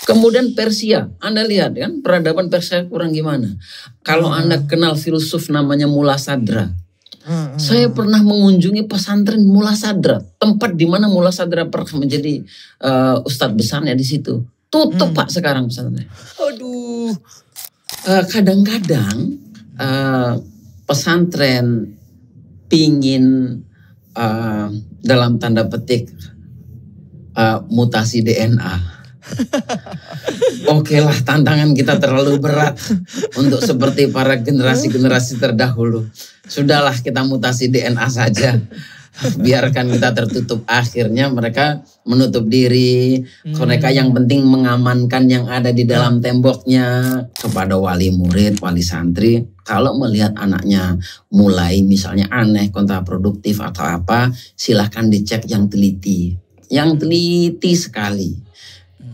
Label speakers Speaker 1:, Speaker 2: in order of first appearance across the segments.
Speaker 1: Kemudian Persia, Anda lihat kan peradaban Persia kurang gimana. Kalau Anda kenal filsuf namanya Mullah Sadra. Saya pernah mengunjungi pesantren Mullah Sadra, tempat di mana Mullah Sadra pernah menjadi ustadz besarnya di situ. Tutup Pak sekarang pesantren.
Speaker 2: Aduh.
Speaker 1: Kadang-kadang pesantren pingin dalam tanda petik mutasi DNA. Oke lah, tantangan kita terlalu berat untuk seperti para generasi-generasi terdahulu. Sudahlah, kita mutasi DNA saja. Biarkan kita tertutup. Akhirnya mereka menutup diri. Mereka yang penting mengamankan yang ada di dalam temboknya. Kepada wali murid, wali santri, kalau melihat anaknya mulai misalnya aneh, kontraproduktif atau apa, silahkan dicek yang teliti. Yang teliti sekali.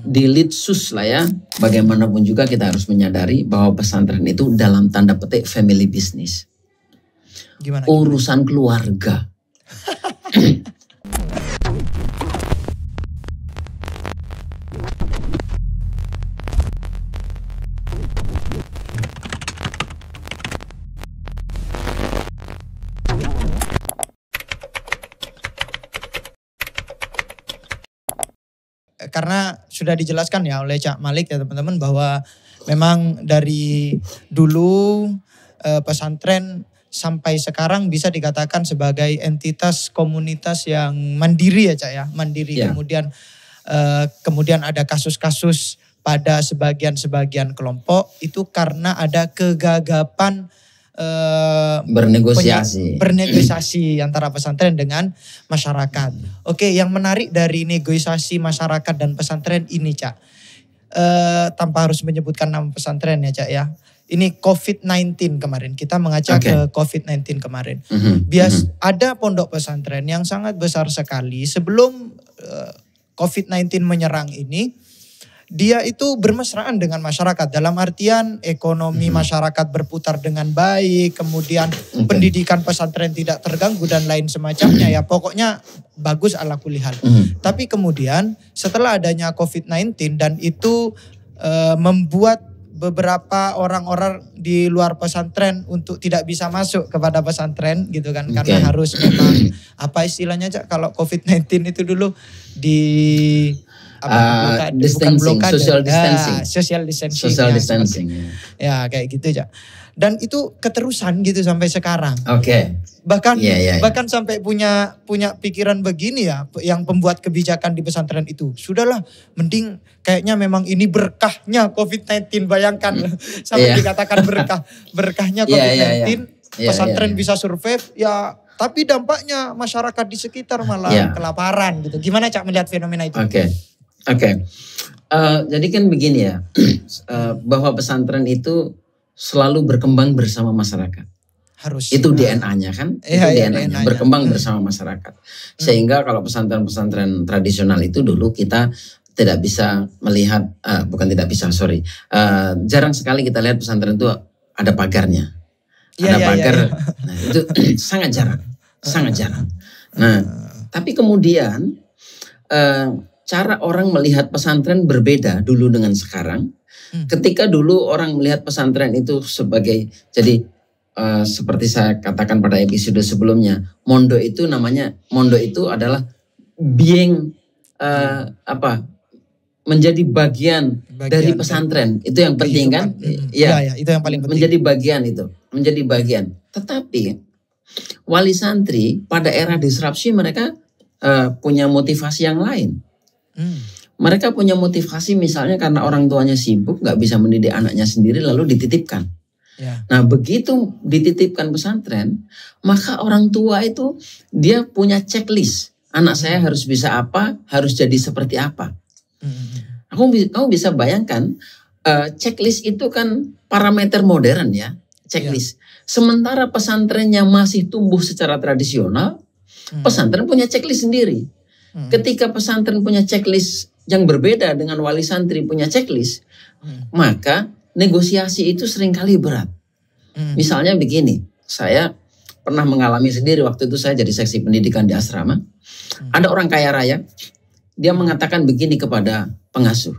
Speaker 1: Di litsus lah ya. Bagaimanapun juga kita harus menyadari bahwa pesantren itu dalam tanda petik family business.
Speaker 2: Gimana?
Speaker 1: Urusan keluarga.
Speaker 2: Karena sudah dijelaskan ya oleh Cak Malik ya teman-teman bahwa memang dari dulu pesantren sampai sekarang bisa dikatakan sebagai entitas komunitas yang mandiri ya Cak ya. Mandiri
Speaker 1: Ya.
Speaker 2: Kemudian ada kasus-kasus pada sebagian kelompok itu karena ada kegagapan bernegosiasi antara pesantren dengan masyarakat. Oke, yang menarik dari negosiasi masyarakat dan pesantren ini Cak, tanpa harus menyebutkan nama pesantren ya Cak ya. Ini COVID-19 kemarin, kita mengaca ke COVID-19 kemarin. Ada pondok pesantren yang sangat besar sekali sebelum COVID-19 menyerang ini. Dia itu bermesraan dengan masyarakat dalam artian ekonomi masyarakat berputar dengan baik, kemudian pendidikan pesantren tidak terganggu dan lain semacamnya ya. Pokoknya bagus ala kulihal. Tapi kemudian setelah adanya COVID-19 dan itu membuat beberapa orang-orang di luar pesantren untuk tidak bisa masuk kepada pesantren gitu kan. Karena harus memang apa istilahnya Cak, kalau COVID-19 itu dulu
Speaker 1: social distancing.
Speaker 2: Social distancing. Ya kayak gitu Cak. Dan itu keterusan gitu sampai sekarang. Bahkan sampai punya pikiran begini ya, yang pembuat kebijakan di pesantren itu. Sudahlah, mending kayaknya memang ini berkahnya COVID-19, bayangkan sampai dikatakan berkahnya COVID-19, pesantren bisa survive ya. Tapi dampaknya masyarakat di sekitar malah kelaparan gitu. Gimana Cak melihat fenomena itu?
Speaker 1: Jadi kan begini ya, bahwa pesantren itu selalu berkembang bersama masyarakat. Itu DNA-nya kan, itu DNA-nya berkembang bersama masyarakat. Sehingga kalau pesantren-pesantren tradisional itu dulu kita tidak bisa melihat, jarang sekali kita lihat pesantren itu ada pagarnya. Ada pagar, nah itu sangat jarang. Nah, tapi kemudian cara orang melihat pesantren berbeda dulu dengan sekarang. Ketika dulu orang melihat pesantren itu sebagai, jadi seperti saya katakan pada episode sebelumnya, mondo itu adalah being menjadi bagian dari pesantren. Itu yang penting kan?
Speaker 2: Itu yang paling penting.
Speaker 1: Menjadi bagian. Tetapi wali santri pada era disrupsi mereka punya motivasi yang lain. Mereka punya motivasi misalnya karena orang tuanya sibuk, gak bisa mendidik anaknya sendiri lalu dititipkan. Nah begitu dititipkan pesantren, maka orang tua itu dia punya checklist. Anak saya harus bisa apa, harus jadi seperti apa. Kamu bisa bayangkan, checklist itu kan parameter modern ya, checklist. Sementara pesantrennya masih tumbuh secara tradisional, pesantren punya checklist sendiri. Ketika pesantren punya checklist yang berbeda dengan wali santri punya checklist, maka negosiasi itu seringkali berat. Misalnya begini, saya pernah mengalami sendiri waktu itu saya jadi seksi pendidikan di asrama. Ada orang kaya raya, dia mengatakan begini kepada pengasuh,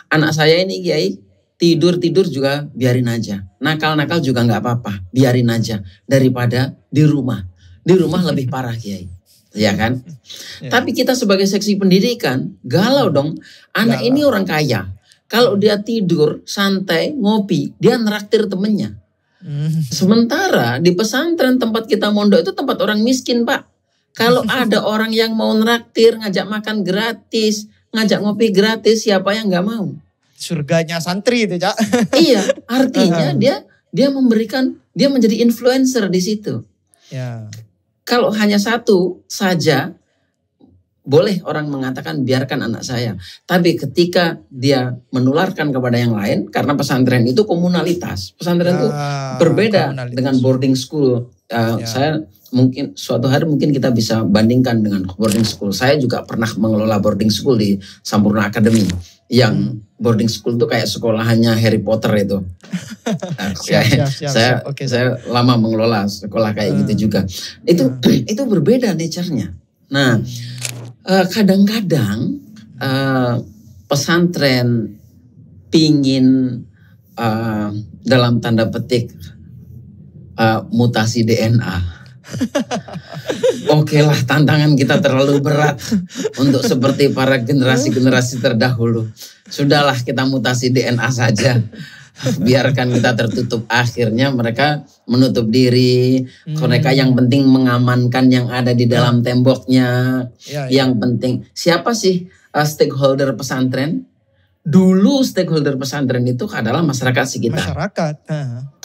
Speaker 1: anak saya ini Kiai tidur juga biarin aja. Nakal-nakal juga nggak apa-apa, biarin aja. Daripada di rumah. Di rumah lebih parah Kiai. Ya kan? Tapi kita sebagai seksi pendidikan, galau dong. Anak ini orang kaya. Kalau dia tidur, santai, ngopi, dia neraktir temennya. Sementara di pesantren tempat kita mondok itu tempat orang miskin Pak. Kalau ada orang yang mau neraktir, ngajak makan gratis, ngajak ngopi gratis, siapa yang nggak mau?
Speaker 2: Surganya santri itu Cak.
Speaker 1: Iya, artinya dia memberikan, dia menjadi influencer di situ.
Speaker 2: Ya.
Speaker 1: Kalau hanya satu saja, boleh orang mengatakan biarkan anak saya. Tapi ketika dia menularkan kepada yang lain, karena pesantren itu komunalitas. Pesantren itu berbeda dengan boarding school. Saya mungkin suatu hari mungkin kita bisa bandingkan dengan boarding school. Saya juga pernah mengelola boarding school di Sampurna Academy. Yang boarding school itu kayak sekolahannya Harry Potter itu. Saya lama mengelola sekolah kayak gitu juga. Itu berbeda nature-nya. Nah, kadang-kadang pesantren pingin dalam tanda petik mutasi DNA. Oke lah, tantangan kita terlalu berat untuk seperti para generasi-generasi terdahulu. Sudahlah, kita mutasi DNA saja. Biarkan kita tertutup. Akhirnya mereka menutup diri. Mereka yang penting mengamankan yang ada di dalam temboknya. Yang penting, siapa sih stakeholder pesantren? Dulu stakeholder pesantren itu adalah masyarakat sekitar.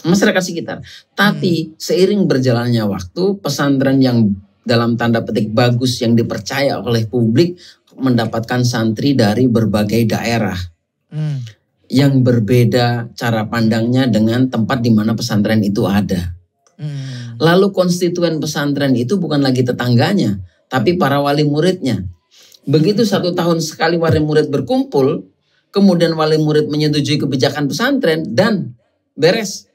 Speaker 1: Masyarakat sekitar. Tapi seiring berjalannya waktu, pesantren yang dalam tanda petik bagus yang dipercaya oleh publik mendapatkan santri dari berbagai daerah. Yang berbeda cara pandangnya dengan tempat di mana pesantren itu ada. Lalu konstituen pesantren itu bukan lagi tetangganya, tapi para wali muridnya. Begitu 1 tahun sekali wali murid berkumpul, kemudian wali murid menyetujui kebijakan pesantren dan beres.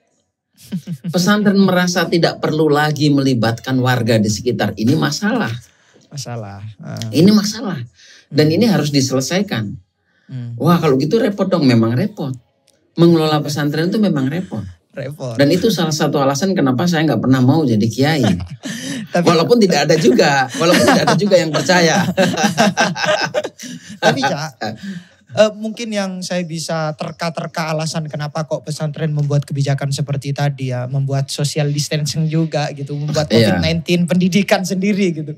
Speaker 1: Pesantren merasa tidak perlu lagi melibatkan warga di sekitar. Ini masalah. Ini masalah. Dan ini harus diselesaikan. Wah, kalau gitu repot dong, memang repot. Mengelola pesantren itu memang repot. Dan itu salah satu alasan kenapa saya nggak pernah mau jadi kiai. Walaupun tidak ada juga yang percaya.
Speaker 2: Tapi Cak, mungkin yang saya bisa terka-terka alasan kenapa kok pesantren membuat kebijakan seperti tadi ya, membuat social distancing juga gitu, membuat COVID-19 pendidikan sendiri gitu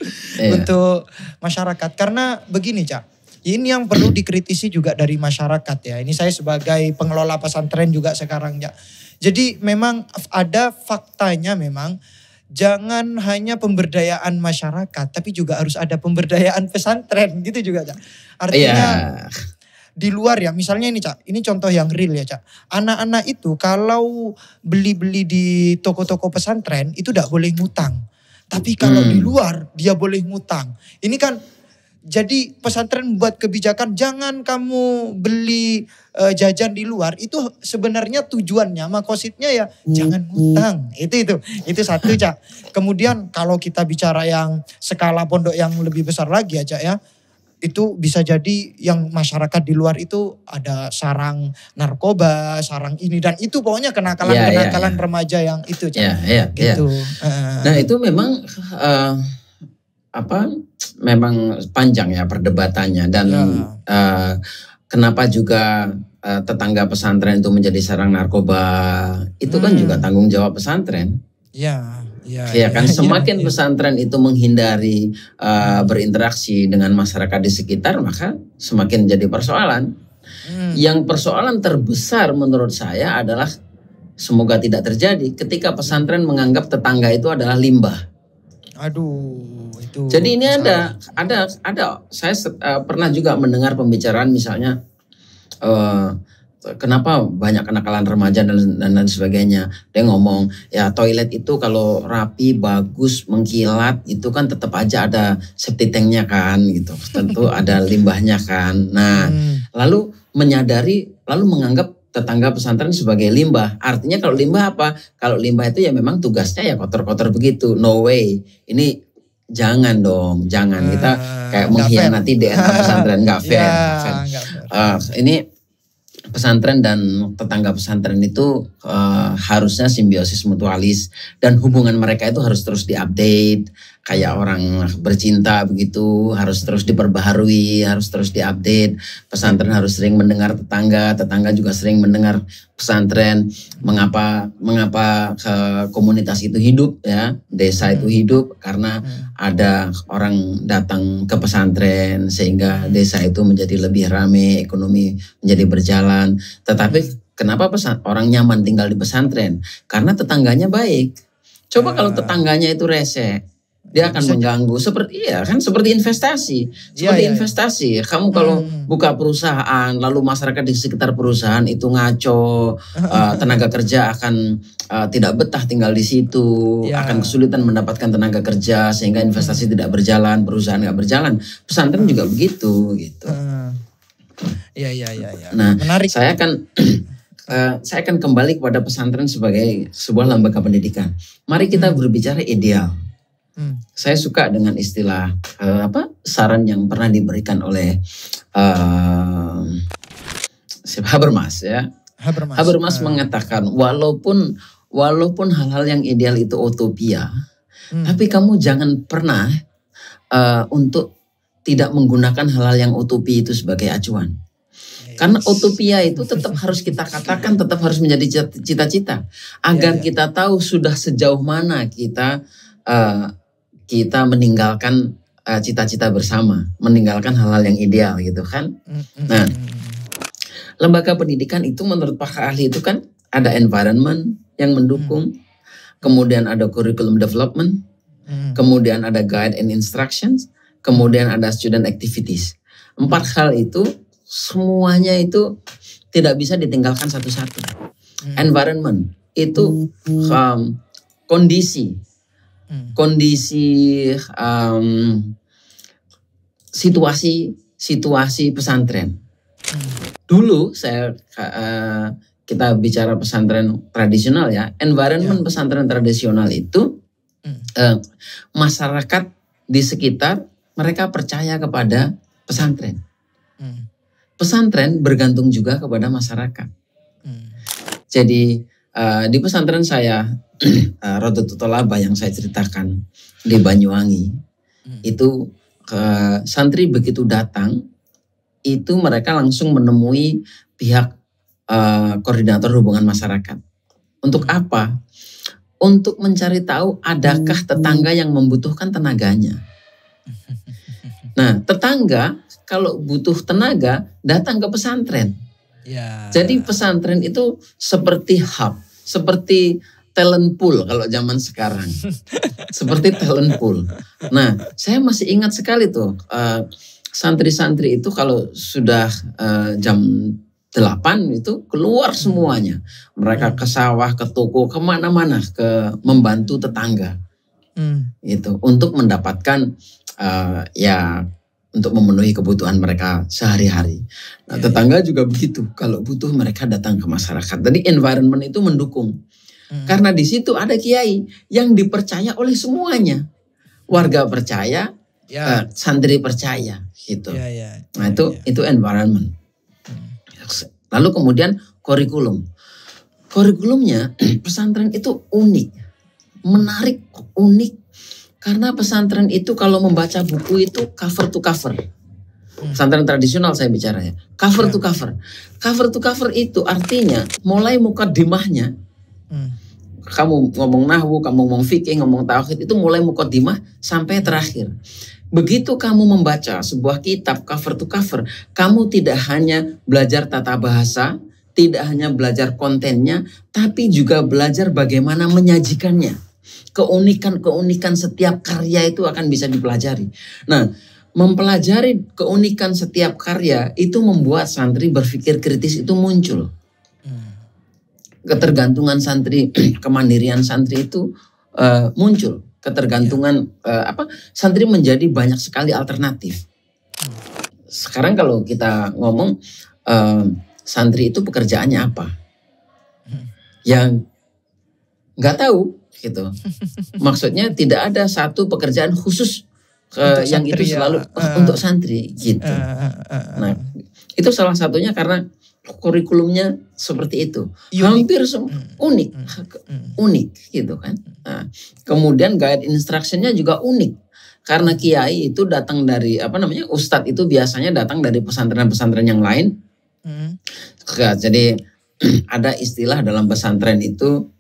Speaker 2: untuk masyarakat. Karena begini Cak, ini yang perlu dikritisi juga dari masyarakat ya. Ini saya sebagai pengelola pesantren juga sekarang ya. Jadi memang ada faktanya memang jangan hanya pemberdayaan masyarakat, tapi juga harus ada pemberdayaan pesantren gitu juga Cak. Artinya di luar ya, misalnya ini Cak, ini contoh yang real ya Cak. Anak-anak itu kalau beli-beli di toko-toko pesantren itu tidak boleh ngutang. Tapi kalau di luar dia boleh ngutang. Ini kan jadi pesantren buat kebijakan jangan kamu beli jajan di luar. Itu sebenarnya tujuannya, makositnya ya jangan ngutang. Itu satu Cak. Kemudian kalau kita bicara yang skala pondok yang lebih besar lagi ya Cak ya. Itu bisa jadi yang masyarakat di luar itu ada sarang narkoba, sarang ini dan itu pokoknya kenakalan remaja yang itu Cak. Gitu.
Speaker 1: Nah itu memang memang panjang ya perdebatannya dan kenapa juga tetangga pesantren itu menjadi sarang narkoba itu kan juga tanggung jawab pesantren. Semakin pesantren itu menghindari berinteraksi dengan masyarakat di sekitar, maka semakin jadi persoalan. Yang persoalan terbesar menurut saya adalah semoga tidak terjadi ketika pesantren menganggap tetangga itu adalah limbah. Jadi ini ada saya pernah juga mendengar pembicaraan misalnya kenapa banyak kenakalan remaja dan sebagainya. Dia ngomong ya toilet itu kalau rapi, bagus, mengkilat itu kan tetap aja ada septic tanknya kan gitu. Tentu ada limbahnya kan. Nah lalu menganggap tetangga pesantren sebagai limbah. Artinya kalau limbah apa? Kalau limbah itu ya memang tugasnya ya kotor-kotor begitu. No way. Ini jangan dong. Jangan kita kayak mengkhianati DNA pesantren. Gak fair. pesantren dan tetangga pesantren itu harusnya simbiosis mutualis dan hubungan mereka itu harus terus diupdate kayak orang bercinta begitu, harus terus diperbaharui, harus terus diupdate. Pesantren harus sering mendengar tetangga, tetangga juga sering mendengar pesantren. Mengapa komunitas itu hidup ya, desa itu hidup karena ada orang datang ke pesantren sehingga desa itu menjadi lebih ramai, ekonomi menjadi berjalan. Tetapi kenapa orang nyaman tinggal di pesantren? Karena tetangganya baik. Coba kalau tetangganya itu rese, dia akan mengganggu. Seperti investasi. Investasi. Kamu kalau buka perusahaan, lalu masyarakat di sekitar perusahaan itu ngaco, tenaga kerja akan tidak betah tinggal di situ, akan kesulitan mendapatkan tenaga kerja sehingga investasi tidak berjalan, perusahaan nggak berjalan. Pesantren juga begitu, gitu. Nah, menarik. Saya akan kembali kepada pesantren sebagai sebuah lembaga pendidikan. Mari kita berbicara ideal. Saya suka dengan istilah saran yang pernah diberikan oleh Habermas ya. Habermas mengatakan walaupun hal-hal yang ideal itu utopia, tapi kamu jangan pernah untuk tidak menggunakan hal-hal yang utopi itu sebagai acuan. Karena utopia itu tetap harus kita katakan, tetap harus menjadi cita-cita agar kita tahu sudah sejauh mana kita meninggalkan cita-cita bersama, meninggalkan hal-hal yang ideal gitu kan. Nah, lembaga pendidikan itu menurut para ahli itu kan ada environment yang mendukung, kemudian ada curriculum development, kemudian ada guide and instructions, kemudian ada student activities. 4 hal itu semuanya itu tidak bisa ditinggalkan satu-satu. Environment itu kondisi situasi pesantren. Dulu kita bicara pesantren tradisional ya, environment pesantren tradisional itu masyarakat di sekitar mereka percaya kepada pesantren. Pesantren bergantung juga kepada masyarakat. Jadi di pesantren saya Rodotu Tolaba yang saya ceritakan di Banyuwangi itu santri begitu datang itu mereka langsung menemui pihak koordinator hubungan masyarakat. Untuk apa? Untuk mencari tahu adakah tetangga yang membutuhkan tenaganya. Nah, tetangga kalau butuh tenaga datang ke pesantren. Jadi pesantren itu seperti hub, seperti talent pool kalau zaman sekarang. Seperti talent pool. Nah, saya masih ingat sekali tuh santri-santri itu kalau sudah jam 8 itu keluar semuanya. Mereka ke sawah, ke toko, kemana-mana, membantu tetangga. Gitu, untuk mendapatkan untuk memenuhi kebutuhan mereka sehari-hari. Nah, tetangga juga begitu. Kalau butuh mereka datang ke masyarakat. Jadi environment itu mendukung. Karena di situ ada kiai yang dipercaya oleh semuanya. Warga percaya, santri percaya, gitu. Nah, itu environment. Lalu kemudian kurikulum. Kurikulumnya pesantren itu unik, menarik, unik. Karena pesantren itu kalau membaca buku itu cover to cover. Pesantren tradisional saya bicara ya. Cover to cover. Cover to cover itu artinya mulai mukadimahnya. Kamu ngomong nahwu, kamu ngomong fikih, ngomong tauhid itu mulai mukadimah sampai terakhir. Begitu kamu membaca sebuah kitab cover to cover, kamu tidak hanya belajar tata bahasa, tidak hanya belajar kontennya, tapi juga belajar bagaimana menyajikannya. Keunikan-keunikan setiap karya itu akan bisa dipelajari. Nah, mempelajari keunikan setiap karya itu membuat santri berpikir kritis itu muncul. Ketergantungan santri, kemandirian santri itu muncul. Ketergantungan santri menjadi banyak sekali alternatif. Sekarang kalau kita ngomong santri itu pekerjaannya apa? Yang nggak tahu gitu. Maksudnya tidak ada satu pekerjaan khusus yang itu selalu untuk santri gitu. Nah, itu salah satunya karena kurikulumnya seperti itu.
Speaker 2: Unik.
Speaker 1: Hampir unik gitu kan. Nah, kemudian guide instructionnya juga unik. Karena kiai itu datang dari ustadz itu biasanya datang dari pesantren-pesantren yang lain. Jadi ada istilah dalam pesantren itu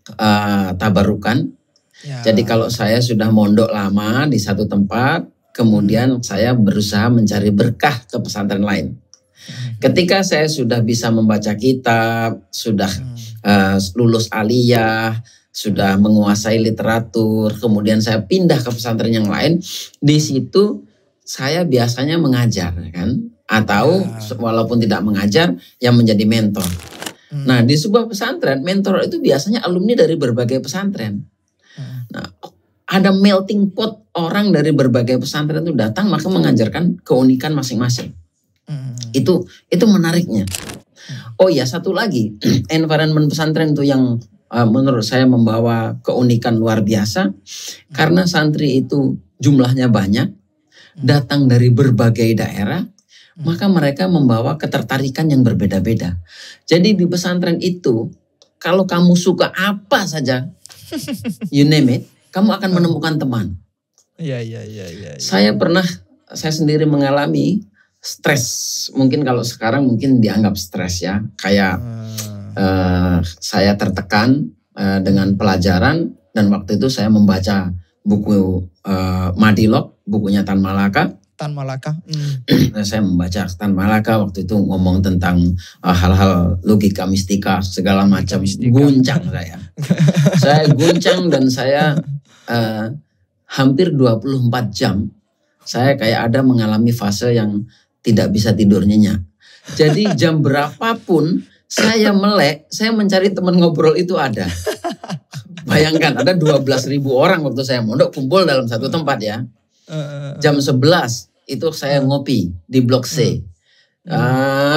Speaker 1: tabarukan.
Speaker 2: Ya.
Speaker 1: Jadi kalau saya sudah mondok lama di satu tempat, kemudian saya berusaha mencari berkah ke pesantren lain. Ketika saya sudah bisa membaca kitab, sudah lulus aliyah, sudah menguasai literatur, kemudian saya pindah ke pesantren yang lain, di situ saya biasanya mengajar kan, atau walaupun tidak mengajar, yang menjadi mentor. Nah, di sebuah pesantren, mentor itu biasanya alumni dari berbagai pesantren. Nah, ada melting pot orang dari berbagai pesantren itu datang, maka mengajarkan keunikan masing-masing. Itu menariknya. Oh ya, satu lagi, environment pesantren itu yang menurut saya membawa keunikan luar biasa, karena santri itu jumlahnya banyak, datang dari berbagai daerah, maka mereka membawa ketertarikan yang berbeda-beda. Jadi di pesantren itu, kalau kamu suka apa saja, you name it, kamu akan menemukan teman.
Speaker 2: Iya.
Speaker 1: Saya sendiri mengalami stres. Mungkin kalau sekarang mungkin dianggap stres ya. Kayak saya tertekan dengan pelajaran, dan waktu itu saya membaca buku Madilog, bukunya Tan Malaka. Saya membaca Tan Malaka, waktu itu ngomong tentang hal-hal logika mistika segala macam. Guncang saya. Saya guncang dan saya hampir 24 jam saya kayak ada mengalami fase yang tidak bisa tidur nyenyak. Jadi jam berapapun saya melek, saya mencari teman ngobrol itu ada. Bayangkan ada 12.000 orang waktu saya mondok kumpul dalam satu tempat ya. Jam 11 itu saya ngopi di Blok C.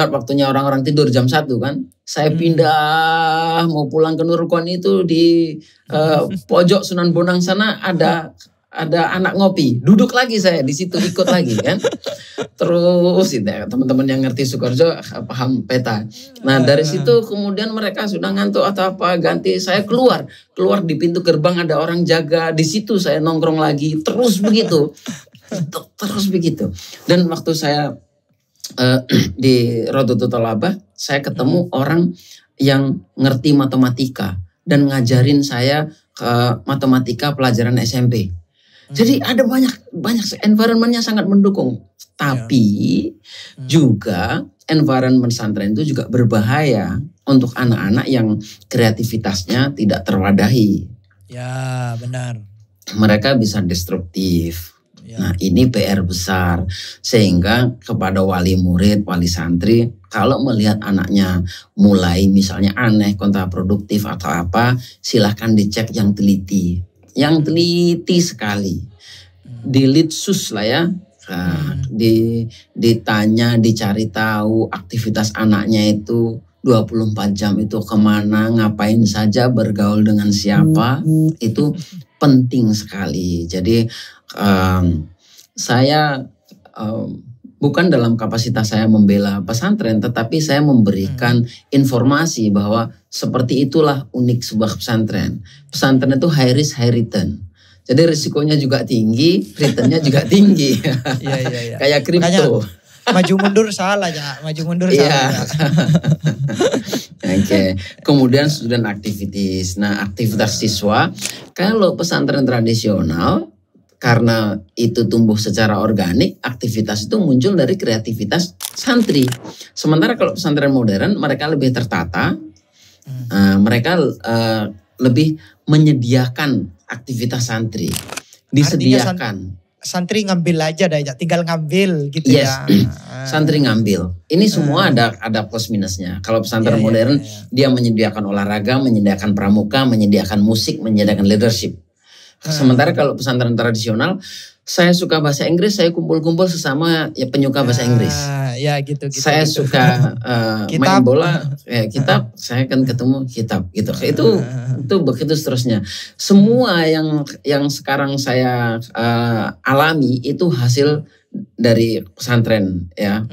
Speaker 1: Waktunya orang-orang tidur jam 1 kan. Saya pindah mau pulang ke Nurkon itu di pojok Sunan Bonang sana ada anak ngopi, duduk lagi saya di situ ikut lagi kan. Terus teman-teman yang ngerti Sukoharjo paham peta. Nah dari situ kemudian mereka sudah ngantuk atau apa, ganti saya keluar di pintu gerbang ada orang jaga, di situ saya nongkrong lagi, terus begitu. Dan waktu saya di Rodoto Tolabah, saya ketemu orang yang ngerti matematika dan ngajarin saya matematika pelajaran SMP. Jadi ada banyak environment-nya sangat mendukung. Tapi juga environment pesantren itu juga berbahaya untuk anak-anak yang kreativitasnya tidak terwadahi.
Speaker 2: Ya, benar.
Speaker 1: Mereka bisa destruktif. Ya. Nah, ini PR besar. Sehingga kepada wali murid, wali santri, kalau melihat anaknya mulai misalnya aneh, kontraproduktif atau apa, silahkan dicek yang teliti. Yang teliti sekali. Di litsus lah ya. Ditanya, dicari tahu aktivitas anaknya itu 24 jam itu kemana, ngapain saja, bergaul dengan siapa, itu penting sekali. Jadi saya bukan dalam kapasitas saya membela pesantren, tetapi saya memberikan informasi bahwa seperti itulah unik sebuah pesantren. Pesantren itu high risk, high return. Jadi risikonya juga tinggi, returnnya juga tinggi.
Speaker 2: Iya.
Speaker 1: Kayak kripto.
Speaker 2: Maju mundur salah ya, maju mundur salah.
Speaker 1: Oke. Kemudian student activities. Nah, aktivitas siswa, kalau pesantren tradisional, karena itu tumbuh secara organik, aktivitas itu muncul dari kreativitas santri. Sementara kalau pesantren modern, mereka lebih tertata, mereka lebih menyediakan aktivitas santri. Disediakan.
Speaker 2: Santri ngambil aja dah, tinggal ngambil gitu ya.
Speaker 1: Santri ngambil. Ini semua ada plus minusnya. Kalau pesantren modern, dia menyediakan olahraga, menyediakan pramuka, menyediakan musik, menyediakan leadership. Sementara kalau pesantren tradisional, saya suka bahasa Inggris, saya kumpul-kumpul sesama penyuka bahasa Inggris.
Speaker 2: Ya gitu.
Speaker 1: Saya suka main bola, kitab, saya kan ketemu kitab gitu. Itu begitu seterusnya. Semua yang sekarang saya alami itu hasil dari pesantren ya,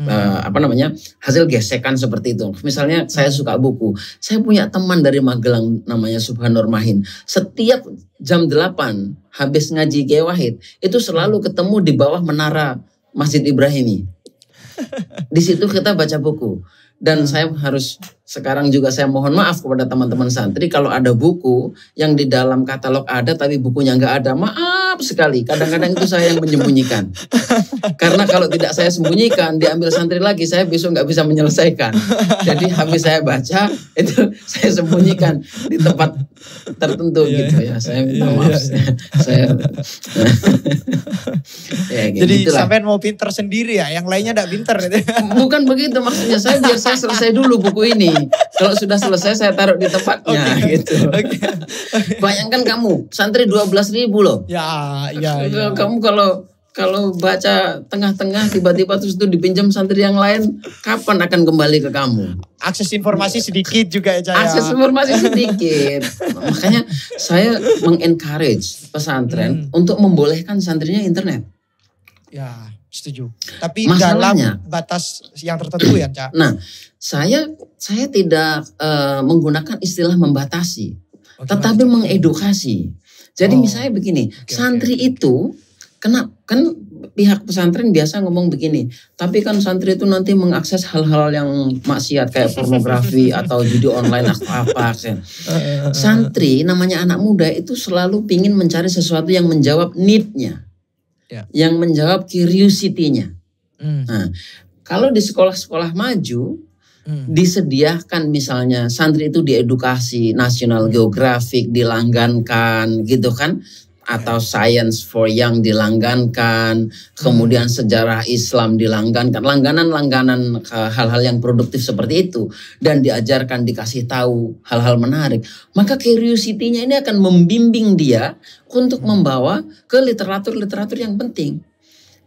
Speaker 1: hasil gesekan seperti itu. Misalnya saya suka buku, saya punya teman dari Magelang namanya Subhanur Mahin. Setiap jam 8 habis ngaji Kiai Wahid itu selalu ketemu di bawah menara Masjid Ibrahimi. Di situ kita baca buku. Dan saya harus sekarang juga saya mohon maaf kepada teman-teman santri kalau ada buku yang di dalam katalog ada tapi bukunya nggak ada. Maaf sekali, kadang-kadang itu saya yang menyembunyikan. Karena kalau tidak saya sembunyikan, diambil santri lagi, saya besok nggak bisa menyelesaikan. Jadi habis saya baca, itu saya sembunyikan di tempat tertentu gitu ya. Saya minta maaf. Saya
Speaker 2: ya, jadi sampai mau pinter sendiri ya, yang lainnya nggak pinter.
Speaker 1: Bukan begitu maksudnya, biar saya selesai dulu buku ini. Kalau sudah selesai saya taruh di tempatnya gitu. Bayangkan kamu, santri 12.000 loh.
Speaker 2: Ya.
Speaker 1: Kamu kalau baca tengah-tengah tiba-tiba terus itu dipinjam santri yang lain, kapan akan kembali ke kamu?
Speaker 2: Akses informasi sedikit juga ya.
Speaker 1: Akses informasi sedikit. Makanya saya mengencourage pesantren untuk membolehkan santrinya internet.
Speaker 2: Ya, setuju. Tapi masalahnya, dalam batas yang tertentu ya, Cak.
Speaker 1: Nah, saya tidak menggunakan istilah membatasi, tetapi mengedukasi. Jadi misalnya begini, santri itu kan pihak pesantren biasa ngomong begini, tapi kan santri itu nanti mengakses hal-hal yang maksiat kayak pornografi atau judi online atau apa. Santri namanya anak muda itu selalu pingin mencari sesuatu yang menjawab need-nya, yang menjawab curiosity-nya. Nah, kalau di sekolah-sekolah maju disediakan misalnya santri itu diedukasi National Geographic dilanggankan gitu kan, atau Science for Young dilanggankan, kemudian sejarah Islam dilanggankan, langganan hal-hal yang produktif seperti itu, dan diajarkan, dikasih tahu hal-hal menarik, maka curiosity-nya ini akan membimbing dia untuk membawa ke literatur-literatur yang penting.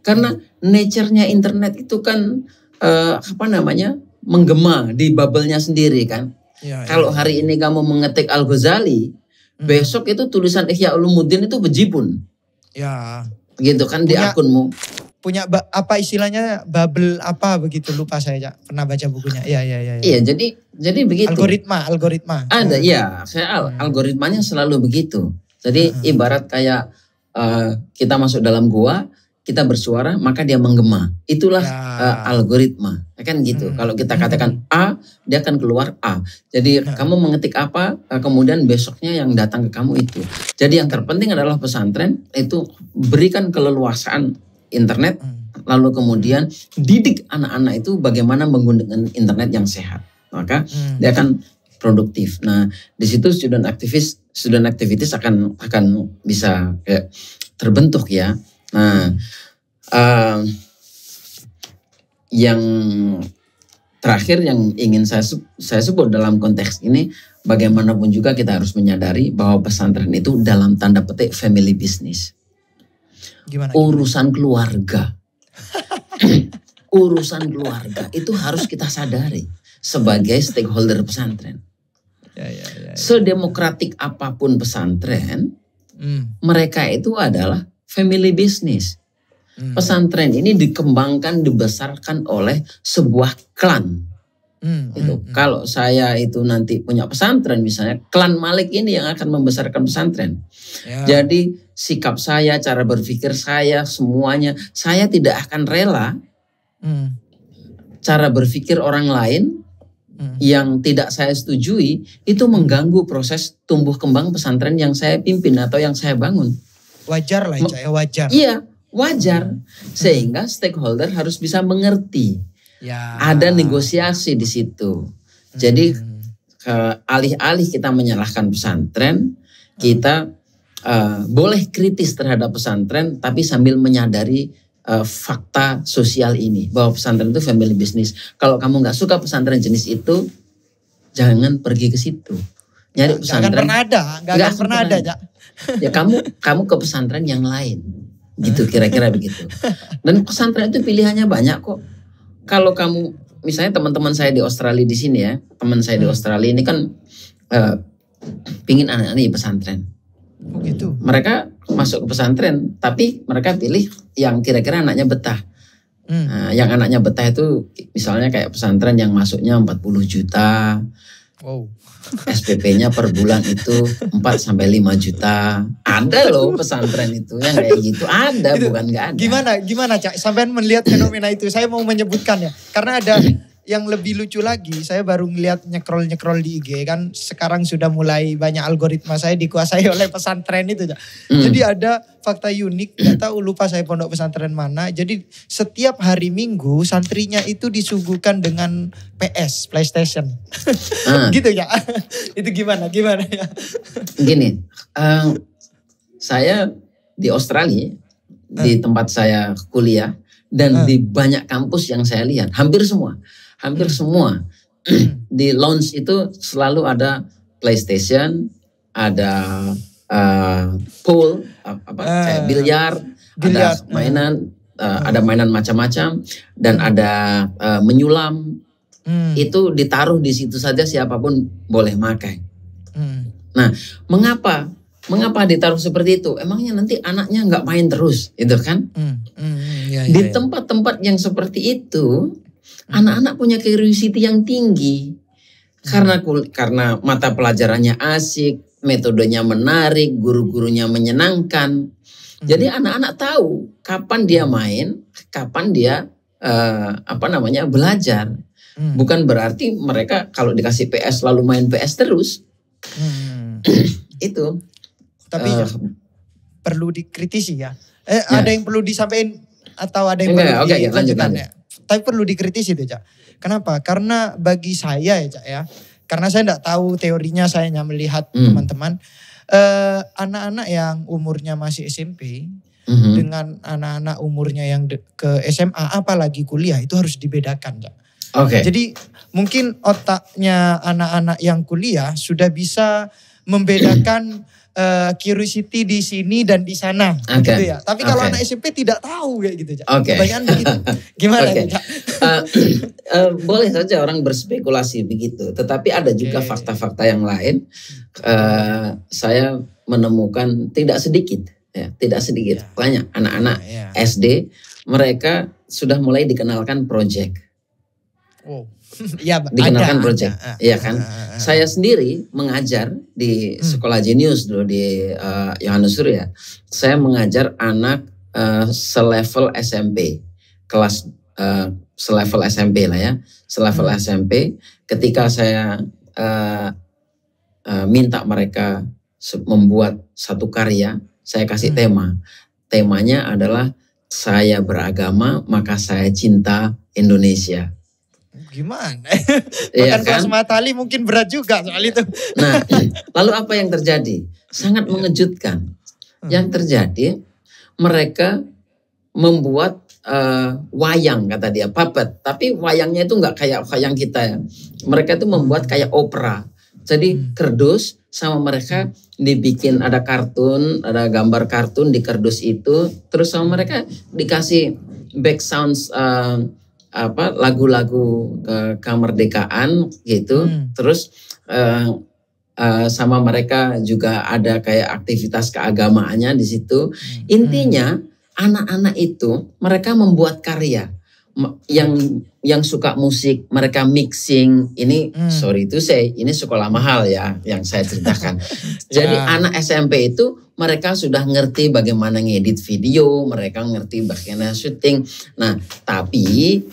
Speaker 1: Karena nature-nya internet itu kan menggema di bubble-nya sendiri kan. Kalau hari ini kamu mengetik Al-Ghazali, besok itu tulisan Ihya Ulumuddin itu bejibun.
Speaker 2: Ya.
Speaker 1: Gitu kan di akunmu.
Speaker 2: Punya apa istilahnya bubble apa begitu, lupa saya, Cak. Pernah baca bukunya. Iya,
Speaker 1: jadi begitu.
Speaker 2: Algoritma.
Speaker 1: Ada algoritmanya selalu begitu. Jadi ibarat kayak kita masuk dalam gua, kita bersuara maka dia menggema. Itulah algoritma. Kan gitu. Kalau kita katakan A, dia akan keluar A. Jadi kamu mengetik apa, kemudian besoknya yang datang ke kamu itu. Jadi yang terpenting adalah pesantren itu berikan keleluasaan internet, lalu kemudian didik anak-anak itu bagaimana menggunakan internet yang sehat. Maka dia akan produktif. Nah, di situ student activities akan bisa terbentuk ya. Nah, yang terakhir yang ingin saya sebut dalam konteks ini, bagaimanapun juga kita harus menyadari bahwa pesantren itu dalam tanda petik family business.
Speaker 2: Gimana?
Speaker 1: Urusan keluarga. Urusan keluarga itu harus kita sadari sebagai stakeholder pesantren. Sedemokratik apapun pesantren, mereka itu adalah family business. Pesantren ini dikembangkan, dibesarkan oleh sebuah klan. Kalau saya itu nanti punya pesantren misalnya, klan Malik ini yang akan membesarkan pesantren. Jadi sikap saya, cara berpikir saya, semuanya, saya tidak akan rela cara berpikir orang lain yang tidak saya setujui itu mengganggu proses tumbuh kembang pesantren yang saya pimpin atau yang saya bangun.
Speaker 2: Wajar lah ya, wajar.
Speaker 1: Iya, wajar. Sehingga stakeholder harus bisa mengerti. Ada negosiasi di situ. Jadi alih-alih kita menyalahkan pesantren, kita boleh kritis terhadap pesantren, tapi sambil menyadari fakta sosial ini, bahwa pesantren itu family business. Kalau kamu nggak suka pesantren jenis itu, jangan pergi ke situ. Nyari pesantren.
Speaker 2: Nggak akan pernah ada.
Speaker 1: Ya kamu ke pesantren yang lain, gitu kira-kira begitu. Dan pesantren itu pilihannya banyak kok. Kalau kamu misalnya teman-teman saya di Australia di sini ya, teman saya di Australia ini kan pingin anak-anak di pesantren.
Speaker 2: Gitu.
Speaker 1: Mereka masuk ke pesantren, tapi mereka pilih yang kira-kira anaknya betah. Nah, yang anaknya betah itu misalnya kayak pesantren yang masuknya 40 juta.
Speaker 2: Wow.
Speaker 1: SPP-nya per bulan itu 4 sampai 5 juta. Ada loh pesantren itu yang kayak gitu. Ada,
Speaker 2: Itu,
Speaker 1: bukan nggak ada.
Speaker 2: Gimana Cak? Sampai melihat fenomena itu. Saya mau menyebutkan ya. Karena ada yang lebih lucu lagi. Saya baru ngeliat nyekrol di IG kan. Sekarang sudah mulai banyak algoritma saya dikuasai oleh pesantren itu, Cak. Jadi ada fakta unik. Gak tahu, lupa saya pondok pesantren mana. Jadi setiap hari Minggu santrinya itu disuguhkan dengan PS, PlayStation. Gitu ya. Itu gimana ya?
Speaker 1: Gini, saya di Australia, di tempat saya kuliah, dan di banyak kampus yang saya lihat, hampir semua di lounge itu selalu ada PlayStation, ada pool, kayak biliar, ada mainan, ada mainan macam-macam, dan ada menyulam. Itu ditaruh di situ saja, siapapun boleh pakai. Nah, mengapa ditaruh seperti itu? Emangnya nanti anaknya nggak main terus, itu kan? Di tempat-tempat yang seperti itu, anak-anak punya curiosity yang tinggi. Karena mata pelajarannya asik, metodenya menarik, guru-gurunya menyenangkan. Jadi anak-anak tahu kapan dia main, kapan dia belajar. Bukan berarti mereka kalau dikasih PS lalu main PS terus. Itu.
Speaker 2: Tapi perlu dikritisi ya. Ada yang perlu disampaikan atau ada yang perlu dilanjutkan ya. Tapi perlu dikritisi tuh, Cak. Kenapa? Karena bagi saya ya, Cak ya. Karena saya tidak tahu teorinya, saya hanya melihat teman-teman. Anak-anak yang umurnya masih SMP dengan anak-anak umurnya yang ke SMA apalagi kuliah itu harus dibedakan, Cak. Jadi mungkin otaknya anak-anak yang kuliah sudah bisa membedakan curiosity di sini dan di sana, gitu ya. Tapi kalau anak SMP tidak tahu kayak gitu, Cak. Kebanyakan begitu. Gimana, Cak?
Speaker 1: Boleh saja orang berspekulasi begitu, tetapi ada juga fakta-fakta yang lain. Saya menemukan tidak sedikit, banyak anak-anak SD mereka sudah mulai dikenalkan project. Dikenalkan project, ya kan? Saya sendiri mengajar di sekolah Genius dulu di Yohanes Surya. Saya mengajar anak selevel SMP, kelas selevel SMP lah ya, selevel SMP. Ketika saya minta mereka membuat satu karya, saya kasih temanya adalah saya beragama maka saya cinta Indonesia.
Speaker 2: Gimana? Bahkan kelas Matali mungkin berat juga soal itu.
Speaker 1: Nah, lalu apa yang terjadi? Sangat mengejutkan. Yang terjadi, mereka membuat wayang, kata dia, puppet. Tapi wayangnya itu nggak kayak wayang kita ya. Mereka itu membuat kayak opera. Jadi kardus sama mereka dibikin ada kartun, ada gambar kartun di kardus itu. Terus sama mereka dikasih back sounds lagu-lagu kemerdekaan gitu. Terus sama mereka juga ada kayak aktivitas keagamaannya di situ. Intinya anak-anak itu mereka membuat karya. Yang suka musik mereka mixing. Ini sorry to say, ini sekolah mahal ya yang saya ceritakan. Jadi anak SMP itu mereka sudah ngerti bagaimana ngedit video, mereka ngerti bagaimana syuting. Nah, tapi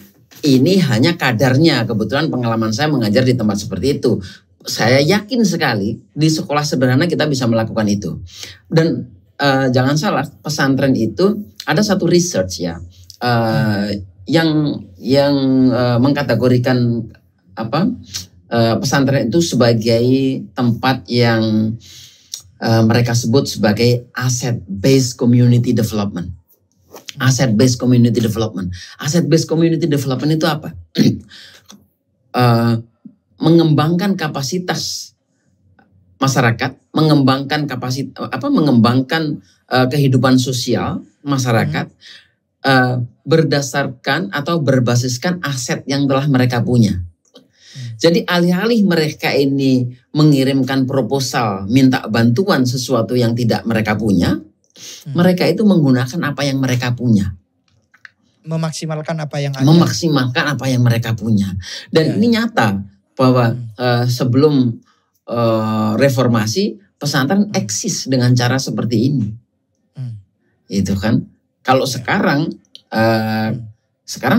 Speaker 1: ini hanya kadarnya. Kebetulan pengalaman saya mengajar di tempat seperti itu. Saya yakin sekali di sekolah sederhana kita bisa melakukan itu. Dan jangan salah, pesantren itu ada satu research ya. Yang mengkategorikan pesantren itu sebagai tempat yang mereka sebut sebagai asset-based community development. Asset-based community development. Asset-based community development itu apa? Mengembangkan kapasitas masyarakat, mengembangkan kehidupan sosial masyarakat berdasarkan atau berbasiskan aset yang telah mereka punya. Jadi alih-alih mereka ini mengirimkan proposal, minta bantuan sesuatu yang tidak mereka punya, mereka itu menggunakan apa yang mereka punya.
Speaker 2: memaksimalkan apa yang ada.
Speaker 1: Memaksimalkan apa yang mereka punya. Dan ini nyata bahwa sebelum reformasi pesantren eksis dengan cara seperti ini. Itu kan. Kalau sekarang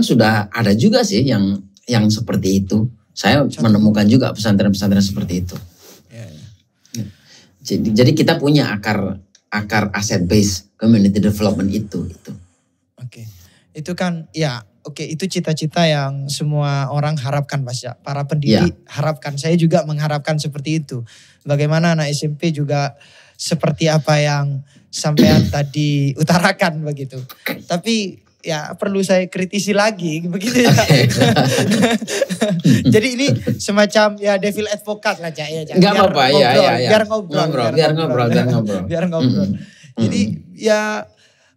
Speaker 1: sudah ada juga sih yang seperti itu. Saya menemukan juga pesantren-pesantren seperti itu. Jadi kita punya akar asset base community development itu.
Speaker 2: Oke. Itu kan itu cita-cita yang semua orang harapkan Mas ya. Para pendidik harapkan. Saya juga mengharapkan seperti itu. Bagaimana anak SMP juga seperti apa yang sampean tadi utarakan begitu. Tapi ya perlu saya kritisi lagi begitu ya. Jadi ini semacam ya devil advocate lah Cak ya.
Speaker 1: Enggak apa-apa ya.
Speaker 2: Biar ngobrol. Jadi ya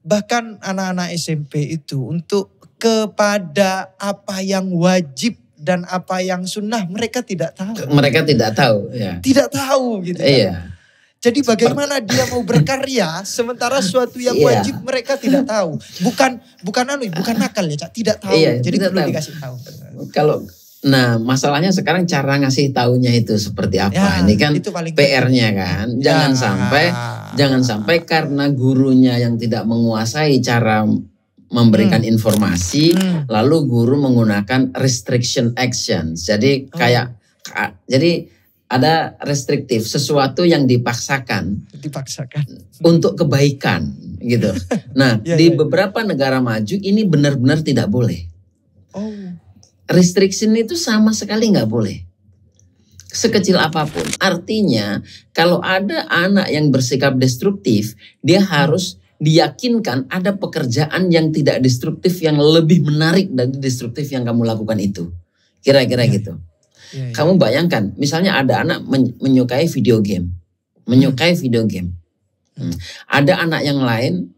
Speaker 2: bahkan anak-anak SMP itu untuk kepada apa yang wajib dan apa yang sunnah mereka tidak tahu.
Speaker 1: Mereka tidak tahu ya.
Speaker 2: Tidak tahu gitu kan. Jadi bagaimana dia mau berkarya sementara sesuatu yang wajib mereka tidak tahu. Bukan nakal ya Cak, tidak tahu. Jadi perlu dikasih tahu.
Speaker 1: Nah masalahnya sekarang cara ngasih taunya itu seperti apa? Ini kan PR-nya kan. Jangan sampai karena gurunya yang tidak menguasai cara memberikan informasi, lalu guru menggunakan restriction action. Jadi jadi ada restriktif, sesuatu yang dipaksakan untuk kebaikan gitu. Nah di beberapa negara maju ini benar-benar tidak boleh. Restriction itu sama sekali nggak boleh. Sekecil apapun. Artinya kalau ada anak yang bersikap destruktif, dia harus diyakinkan ada pekerjaan yang tidak destruktif yang lebih menarik dari destruktif yang kamu lakukan itu. Kira-kira gitu. Kamu bayangkan, misalnya ada anak menyukai video game. Ada anak yang lain,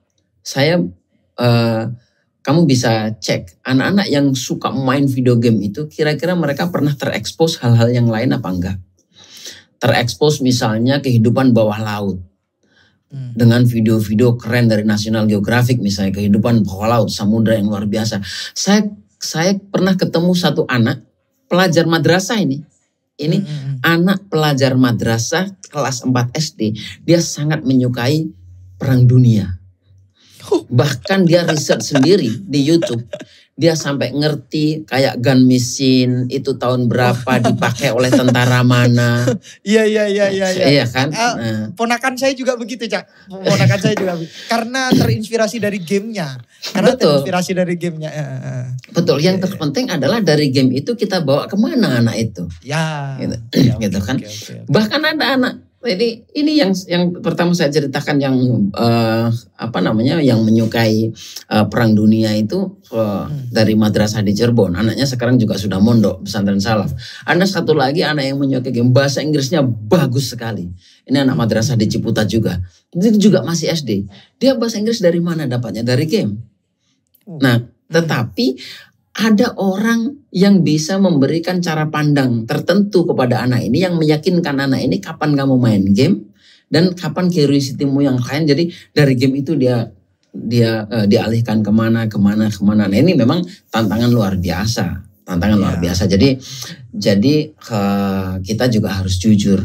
Speaker 1: kamu bisa cek anak-anak yang suka main video game itu kira-kira mereka pernah terekspos hal-hal yang lain apa enggak? Terekspos misalnya kehidupan bawah laut. Dengan video-video keren dari National Geographic misalnya kehidupan bawah laut, samudra yang luar biasa. Saya pernah ketemu satu anak pelajar madrasah ini. Anak pelajar madrasah kelas 4 SD, dia sangat menyukai perang dunia. Bahkan dia riset sendiri di YouTube. Dia sampai ngerti kayak gun machine itu tahun berapa dipakai oleh tentara mana. Iya kan?
Speaker 2: Ponakan saya juga begitu Cak. Karena terinspirasi dari gamenya.
Speaker 1: Betul. Yang terpenting adalah dari game itu kita bawa kemana anak itu. Gitu kan. Okay. Bahkan ada anak. Jadi ini yang pertama saya ceritakan yang yang menyukai perang dunia itu dari madrasah di Cirebon. Anaknya sekarang juga sudah mondok pesantren salaf. Ada satu lagi anak yang menyukai game, bahasa Inggrisnya bagus sekali. Ini anak madrasah di Ciputat juga. Itu juga masih SD. Dia bahasa Inggris dari mana dapatnya? Dari game. Nah, tetapi ada orang yang bisa memberikan cara pandang tertentu kepada anak ini yang meyakinkan anak ini kapan kamu main game dan kapan curiosity-mu yang lain. Jadi dari game itu dia dialihkan kemana. Nah ini memang tantangan luar biasa. Jadi kita juga harus jujur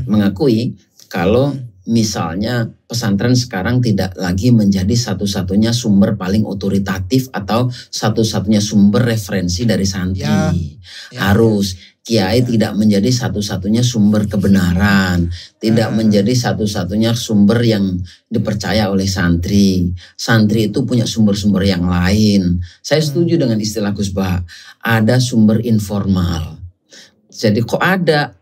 Speaker 1: mengakui kalau misalnya pesantren sekarang tidak lagi menjadi satu-satunya sumber paling otoritatif atau satu-satunya sumber referensi dari santri. Harus kiai tidak menjadi satu-satunya sumber kebenaran, tidak menjadi satu-satunya sumber yang dipercaya oleh santri. Santri itu punya sumber-sumber yang lain. Saya setuju dengan istilah Gus Bah, ada sumber informal. Jadi kok ada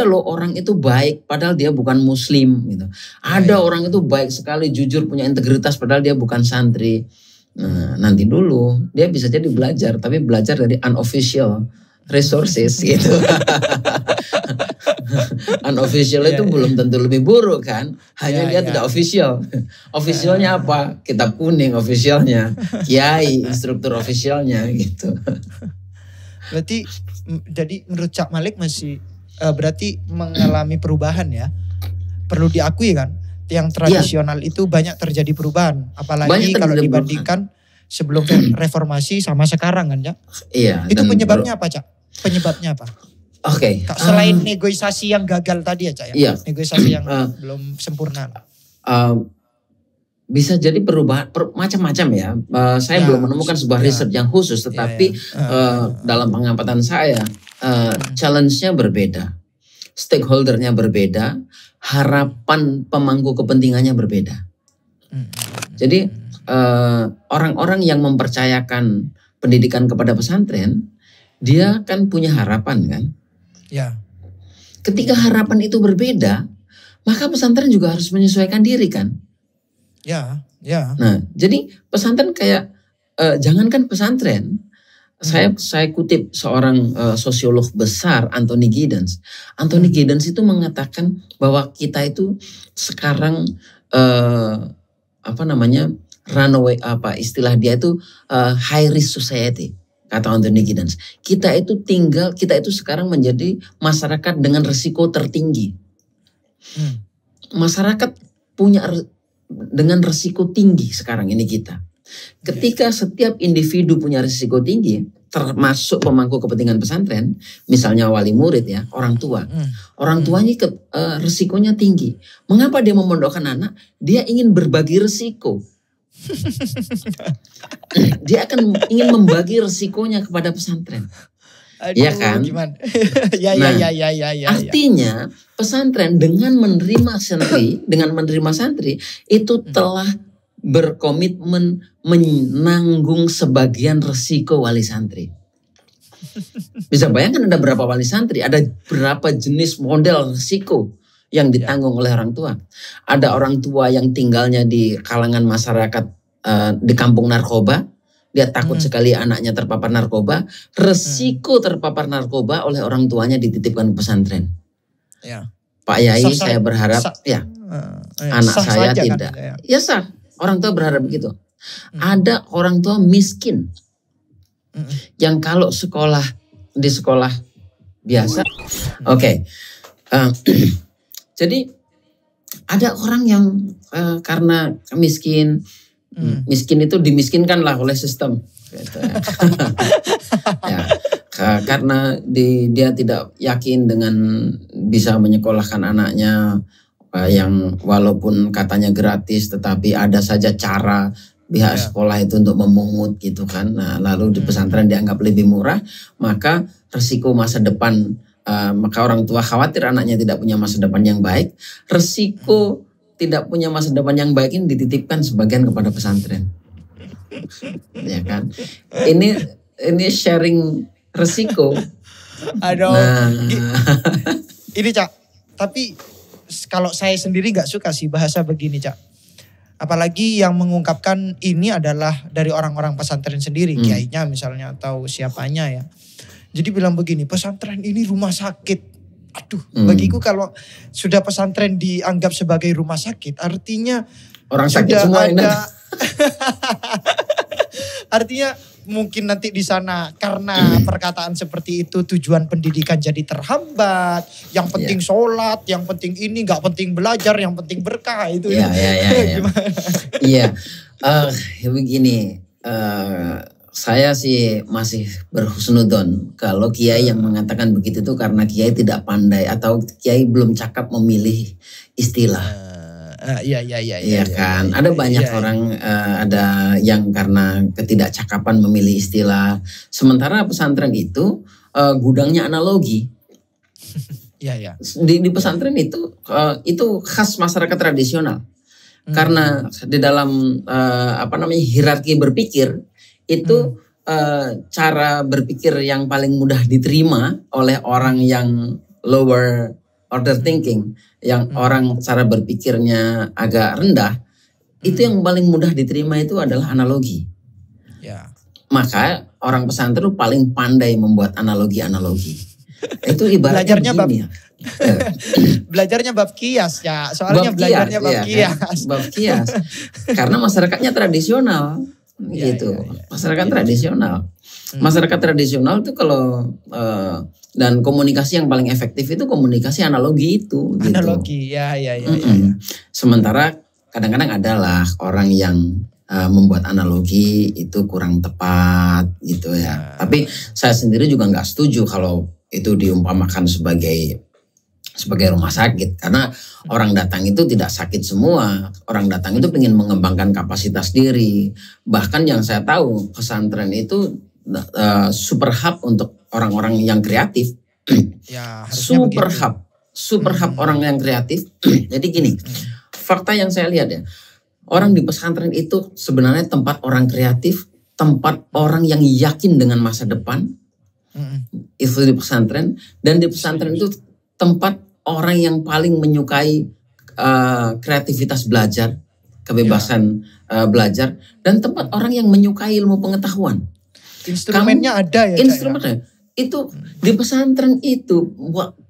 Speaker 1: loh orang itu baik padahal dia bukan muslim gitu. Ada orang itu baik sekali, jujur, punya integritas padahal dia bukan santri. Nah, nanti dulu dia bisa jadi belajar, tapi belajar dari unofficial resources gitu. Unofficial itu belum tentu lebih buruk kan. Hanya dia tidak official. Officialnya apa? Kitab kuning officialnya. Kiai, instruktur officialnya gitu.
Speaker 2: Berarti jadi menurut Cak Malik masih berarti mengalami perubahan ya. Perlu diakui kan, yang tradisional itu banyak terjadi perubahan. Apalagi kalau dibandingkan sebelum reformasi sama sekarang kan, Cak?
Speaker 1: Iya.
Speaker 2: Itu penyebabnya apa, Cak? Penyebabnya apa?
Speaker 1: Oke.
Speaker 2: Selain negosiasi yang gagal tadi ya, Cak, ya?
Speaker 1: Iya.
Speaker 2: Negosiasi yang belum sempurna.
Speaker 1: Bisa jadi perubahan macam-macam ya. Saya belum menemukan sebuah riset yang khusus, tetapi dalam pengamatan saya challenge-nya berbeda, stakeholder-nya berbeda, harapan pemangku kepentingannya berbeda. Jadi orang-orang yang mempercayakan pendidikan kepada pesantren, dia kan punya harapan kan.
Speaker 2: Ya.
Speaker 1: Ketika harapan itu berbeda, maka pesantren juga harus menyesuaikan diri kan.
Speaker 2: Ya.
Speaker 1: Nah, jadi pesantren kayak jangankan pesantren, saya kutip seorang sosiolog besar, Anthony Giddens. Anthony Giddens itu mengatakan bahwa kita itu sekarang runaway, istilah dia itu high risk society. Kata Anthony Giddens, kita itu sekarang menjadi masyarakat dengan risiko tertinggi. Masyarakat punya dengan risiko tinggi sekarang ini kita. Ketika setiap individu punya risiko tinggi, termasuk pemangku kepentingan pesantren, misalnya wali murid ya, orang tua. Orang tuanya risikonya tinggi. Mengapa dia memondokkan anak? Dia ingin berbagi risiko. Dia akan ingin membagi resikonya kepada pesantren. Ya kan?
Speaker 2: Ya.
Speaker 1: Artinya pesantren dengan menerima santri itu telah berkomitmen menanggung sebagian resiko wali santri. Bisa bayangkan ada berapa wali santri, ada berapa jenis model resiko yang ditanggung oleh orang tua. Ada orang tua yang tinggalnya di kalangan masyarakat di kampung narkoba, dia takut sekali anaknya terpapar narkoba, resiko terpapar narkoba oleh orang tuanya dititipkan ke pesantren.
Speaker 2: Ya.
Speaker 1: Pak Yai, saya berharap anak saya tidak. Kan, ya sah, orang tua berharap begitu. Ada orang tua miskin yang kalau di sekolah biasa, jadi ada orang yang karena miskin itu dimiskinkan lah oleh sistem. Gitu. Ya, karena dia tidak yakin dengan bisa menyekolahkan anaknya yang walaupun katanya gratis, tetapi ada saja cara pihak sekolah itu untuk memungut gitu kan. Nah, lalu di pesantren dianggap lebih murah, maka resiko masa depan. Maka orang tua khawatir anaknya tidak punya masa depan yang baik. Resiko tidak punya masa depan yang baik ini dititipkan sebagian kepada pesantren. Ya kan? Ini sharing resiko.
Speaker 2: Aduh. Ini Cak, tapi kalau saya sendiri gak suka sih bahasa begini Cak. Apalagi yang mengungkapkan ini adalah dari orang-orang pesantren sendiri, kiainya misalnya atau siapanya ya. Jadi bilang begini, pesantren ini rumah sakit. Aduh, bagiku kalau sudah pesantren dianggap sebagai rumah sakit, artinya
Speaker 1: orang sakit semua ini.
Speaker 2: Artinya mungkin nanti di sana karena perkataan seperti itu tujuan pendidikan jadi terhambat. Yang penting sholat, yang penting ini, nggak penting belajar, yang penting berkah itu.
Speaker 1: Gimana? Iya, begini. Saya sih masih berhusnudon kalau kiai yang mengatakan begitu itu karena kiai tidak pandai atau kiai belum cakap memilih istilah. Iya kan. Ada banyak orang ada yang karena ketidakcakapan memilih istilah. Sementara pesantren itu gudangnya analogi.
Speaker 2: Iya.
Speaker 1: Di pesantren itu khas masyarakat tradisional. Karena di dalam hierarki berpikir itu cara berpikir yang paling mudah diterima oleh orang yang lower order thinking, yang orang cara berpikirnya agak rendah, itu yang paling mudah diterima itu adalah analogi.
Speaker 2: Ya.
Speaker 1: Maka orang pesantren itu paling pandai membuat analogi-analogi. Itu ibaratnya begini ya.
Speaker 2: Belajarnya bab kias ya, soalnya belajarnya bab kias.
Speaker 1: Bab kias. Karena masyarakatnya tradisional. Gitu, masyarakat tradisional. Masyarakat tradisional itu kalau dan komunikasi yang paling efektif itu komunikasi analogi itu.
Speaker 2: Analogi,
Speaker 1: gitu. Ya. Sementara kadang-kadang adalah orang yang membuat analogi itu kurang tepat gitu ya. Tapi saya sendiri juga nggak setuju kalau itu diumpamakan sebagai rumah sakit, karena orang datang itu tidak sakit semua. Orang datang itu ingin mengembangkan kapasitas diri. Bahkan yang saya tahu pesantren itu super hub untuk orang-orang yang kreatif.
Speaker 2: Ya,
Speaker 1: super hub orang yang kreatif. Jadi gini, fakta yang saya lihat ya, orang di pesantren itu sebenarnya tempat orang kreatif, tempat orang yang yakin dengan masa depan. Itu di pesantren, dan di pesantren itu tempat orang yang paling menyukai kreativitas belajar, kebebasan belajar, dan tempat orang yang menyukai ilmu pengetahuan.
Speaker 2: Instrumennya ada ya.
Speaker 1: Instrumennya itu di pesantren itu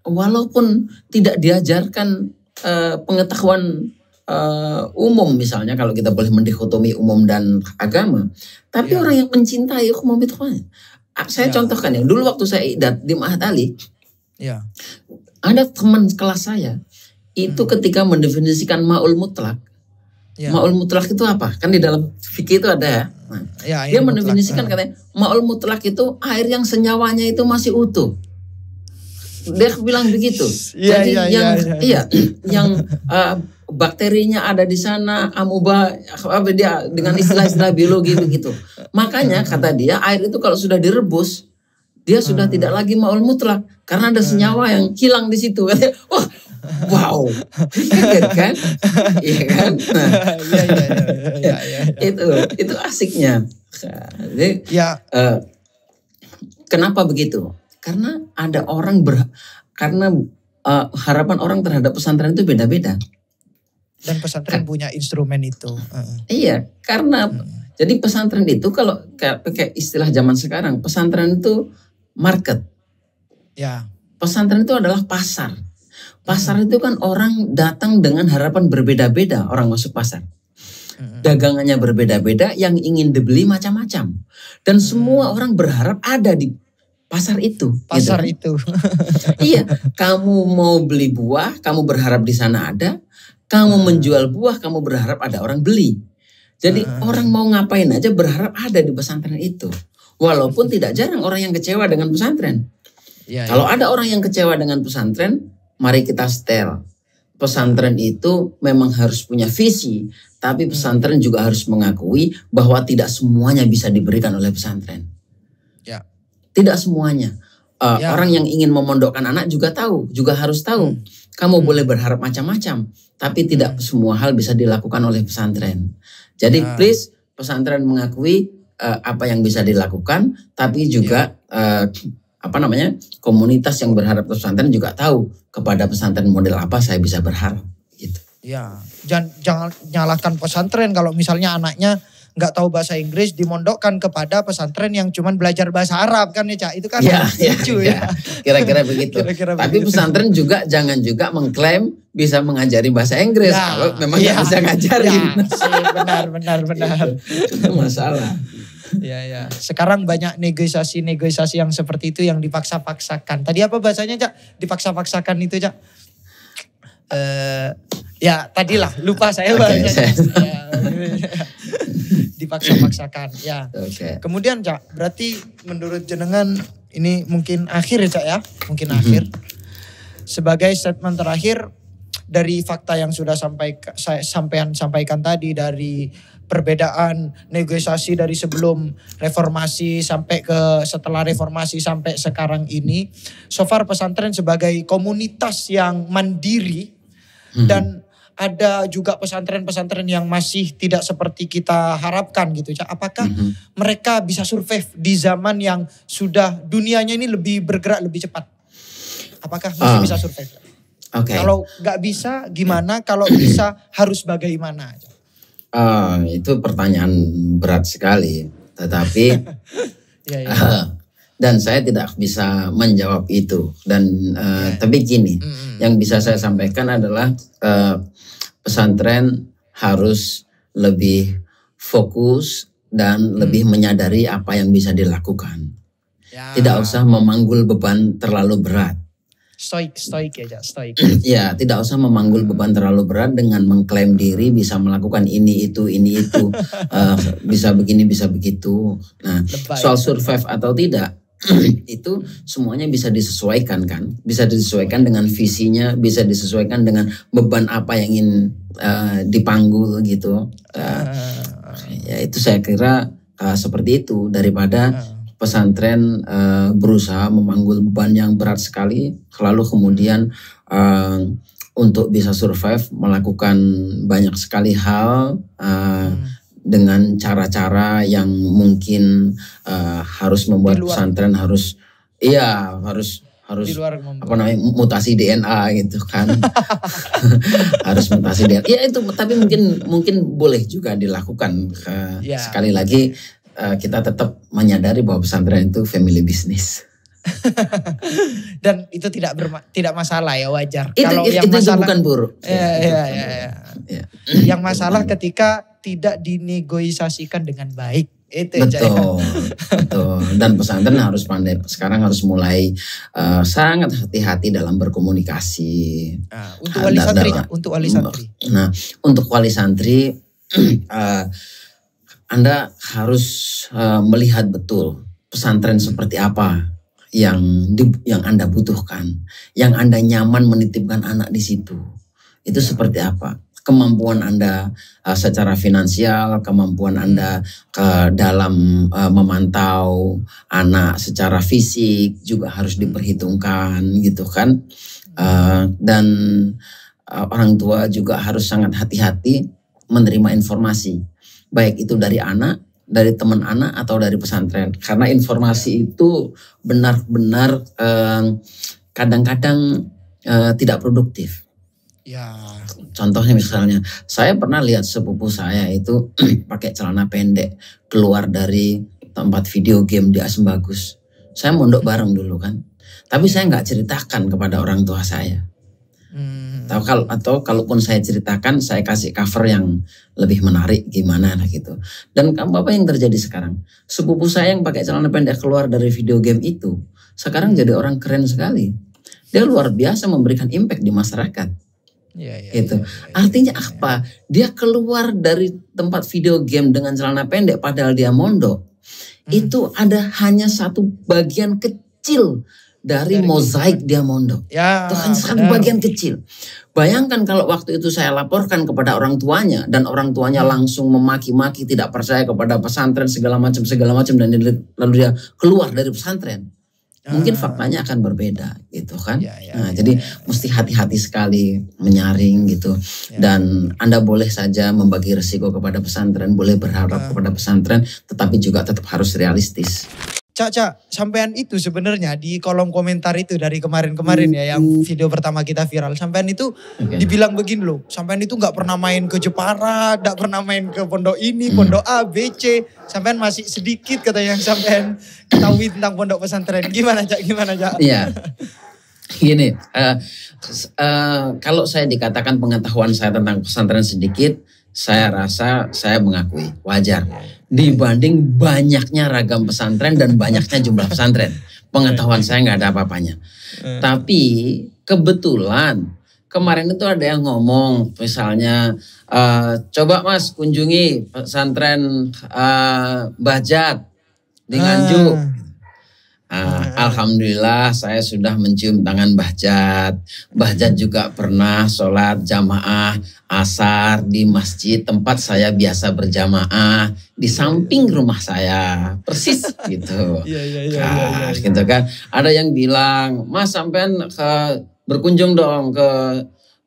Speaker 1: walaupun tidak diajarkan pengetahuan umum, misalnya kalau kita boleh mendikotomi umum dan agama, tapi orang yang mencintai hukum itu, saya contohkan ya, dulu waktu saya idat di Ma'had Ali, ada teman kelas saya itu ketika mendefinisikan ma'ul mutlak. Ma'ul mutlak itu apa? Kan di dalam fikih itu ada. Nah, dia mendefinisikan katanya ma'ul mutlak itu air yang senyawanya itu masih utuh. Dia bilang begitu. Jadi yang bakterinya ada di sana, amuba, dia dengan istilah-istilah biologi begitu. Makanya kata dia, air itu kalau sudah direbus, dia sudah tidak lagi ma'ul mutlak karena ada senyawa yang hilang di situ. Wah, wow, kan? Iya kan? Nah, itu asiknya. Jadi, kenapa begitu? Karena ada orang karena harapan orang terhadap pesantren itu beda-beda.
Speaker 2: Dan pesantren punya instrumen itu.
Speaker 1: Iya, karena jadi pesantren itu kalau pakai istilah zaman sekarang, pesantren itu market.
Speaker 2: Ya.
Speaker 1: Pesantren itu adalah pasar. Pasar itu kan orang datang dengan harapan berbeda-beda, orang masuk pasar. Dagangannya berbeda-beda, yang ingin dibeli macam-macam. Dan semua orang berharap ada di pasar itu.
Speaker 2: Pasar
Speaker 1: gitu.
Speaker 2: itu.
Speaker 1: Iya, kamu mau beli buah, kamu berharap di sana ada. Kamu menjual buah, kamu berharap ada orang beli. Jadi orang mau ngapain aja berharap ada di pesantren itu. Walaupun tidak jarang orang yang kecewa dengan pesantren. Kalau ada orang yang kecewa dengan pesantren, mari kita setel. Pesantren itu memang harus punya visi, tapi pesantren juga harus mengakui bahwa tidak semuanya bisa diberikan oleh pesantren. Tidak semuanya. Orang yang ingin memondokkan anak juga harus tahu. Kamu boleh berharap macam-macam, tapi tidak semua hal bisa dilakukan oleh pesantren. Jadi please, pesantren mengakui apa yang bisa dilakukan, tapi juga komunitas yang berharap ke pesantren juga tahu kepada pesantren model apa saya bisa berharap. Gitu.
Speaker 2: Ya, jangan nyalahkan pesantren kalau misalnya anaknya nggak tahu bahasa Inggris dimondokkan kepada pesantren yang cuman belajar bahasa Arab kan ya Cak, itu kan lucu ya.
Speaker 1: Kira-kira begitu. Tapi pesantren juga jangan juga mengklaim bisa mengajari bahasa Inggris kalau memang nggak bisa ngajarin.
Speaker 2: Benar.
Speaker 1: Itu masalah.
Speaker 2: Ya. Sekarang banyak negosiasi yang seperti itu yang dipaksa-paksakan. Tadi apa bahasanya Cak? Dipaksa-paksakan itu Cak? Tadilah lupa saya bahasanya. Dipaksa-paksakan ya. Kemudian Cak, berarti menurut jenengan ini mungkin akhir ya Cak ya, mungkin akhir. Sebagai statement terakhir dari fakta yang sudah sampean sampaikan tadi, dari perbedaan negosiasi dari sebelum reformasi sampai ke setelah reformasi sampai sekarang ini, so far pesantren sebagai komunitas yang mandiri dan ada juga pesantren-pesantren yang masih tidak seperti kita harapkan gitu. Apakah mereka bisa survive di zaman yang sudah dunianya ini lebih bergerak lebih cepat? Apakah masih bisa survive? Kalau nggak bisa gimana? Kalau bisa harus bagaimana?
Speaker 1: Itu pertanyaan berat sekali. Tetapi dan saya tidak bisa menjawab itu. Dan tapi gini, yang bisa saya sampaikan adalah pesantren harus lebih fokus dan lebih menyadari apa yang bisa dilakukan. Tidak usah memanggul beban terlalu berat.
Speaker 2: Stoik ya, Cak, stoik.
Speaker 1: Ya, tidak usah memanggul beban terlalu berat dengan mengklaim diri bisa melakukan ini itu bisa begini bisa begitu. Nah, soal survive atau tidak itu semuanya bisa disesuaikan kan, bisa disesuaikan dengan visinya, bisa disesuaikan dengan beban apa yang ingin dipanggul gitu. Ya itu saya kira seperti itu daripada pesantren berusaha memanggul beban yang berat sekali, lalu kemudian untuk bisa survive melakukan banyak sekali hal dengan cara-cara yang mungkin harus membuat pesantren harus mutasi DNA gitu kan. Harus mutasi DNA. Ya itu, tapi mungkin boleh juga dilakukan. Sekali lagi kita tetap menyadari bahwa pesantren itu family business.
Speaker 2: Dan itu tidak masalah ya, wajar.
Speaker 1: Kalau yang masalah itu bukan buruk.
Speaker 2: Ya. Yang masalah ketika tidak dinegosiasikan dengan baik. Itu
Speaker 1: betul. Dan pesantren harus pandai. Sekarang harus mulai sangat hati-hati dalam berkomunikasi.
Speaker 2: Untuk wali santri.
Speaker 1: Nah, untuk wali santri Anda harus melihat betul pesantren seperti apa yang Anda butuhkan, yang Anda nyaman menitipkan anak di situ. Itu seperti apa? Kemampuan Anda secara finansial, kemampuan Anda dalam memantau anak secara fisik juga harus diperhitungkan gitu kan. Dan orang tua juga harus sangat hati-hati menerima informasi, baik itu dari anak, dari teman anak atau dari pesantren, karena informasi itu benar-benar kadang-kadang tidak produktif.
Speaker 2: Ya.
Speaker 1: Contohnya misalnya, saya pernah lihat sepupu saya itu pakai celana pendek keluar dari tempat video game di Asmbagus. Saya mondok bareng dulu kan, tapi saya nggak ceritakan kepada orang tua saya. Atau kalaupun saya ceritakan, saya kasih cover yang lebih menarik gimana gitu. Dan apa yang terjadi sekarang? Sepupu saya yang pakai celana pendek keluar dari video game itu sekarang jadi orang keren sekali. Dia luar biasa memberikan impact di masyarakat. Artinya apa? Dia keluar dari tempat video game dengan celana pendek padahal dia mondok. Itu hanya satu bagian kecil dari mozaik dia mondok. Itu kan satu bagian kecil. Bayangkan kalau waktu itu saya laporkan kepada orang tuanya dan orang tuanya langsung memaki-maki, tidak percaya kepada pesantren segala macam dan lalu dia keluar dari pesantren. Mungkin faktanya akan berbeda gitu kan. Jadi mesti hati-hati sekali menyaring gitu. Dan Anda boleh saja membagi resiko kepada pesantren, boleh berharap kepada pesantren, tetapi juga tetap harus realistis.
Speaker 2: Cak, sampean itu sebenarnya di kolom komentar itu dari kemarin-kemarin ya, yang video pertama kita viral. Sampean itu dibilang begini loh, sampean itu gak pernah main ke Jepara, gak pernah main ke pondok ini, pondok A, B, C. Sampean masih sedikit katanya yang sampean ketahui tentang pondok pesantren. Gimana Cak?
Speaker 1: Iya, gini, kalau saya dikatakan pengetahuan saya tentang pesantren sedikit, saya rasa saya mengakui wajar. Dibanding banyaknya ragam pesantren dan banyaknya jumlah pesantren, pengetahuan saya nggak ada apa-apanya. Tapi kebetulan kemarin itu ada yang ngomong, misalnya coba Mas kunjungi pesantren Mbah Jat di Nganjuk. Alhamdulillah saya sudah mencium tangan Mbah Jat. Mbah Jat juga pernah sholat jamaah asar di masjid tempat saya biasa berjamaah di samping rumah saya, persis gitu. Gitu kan. Ada yang bilang, Mas sampean berkunjung dong ke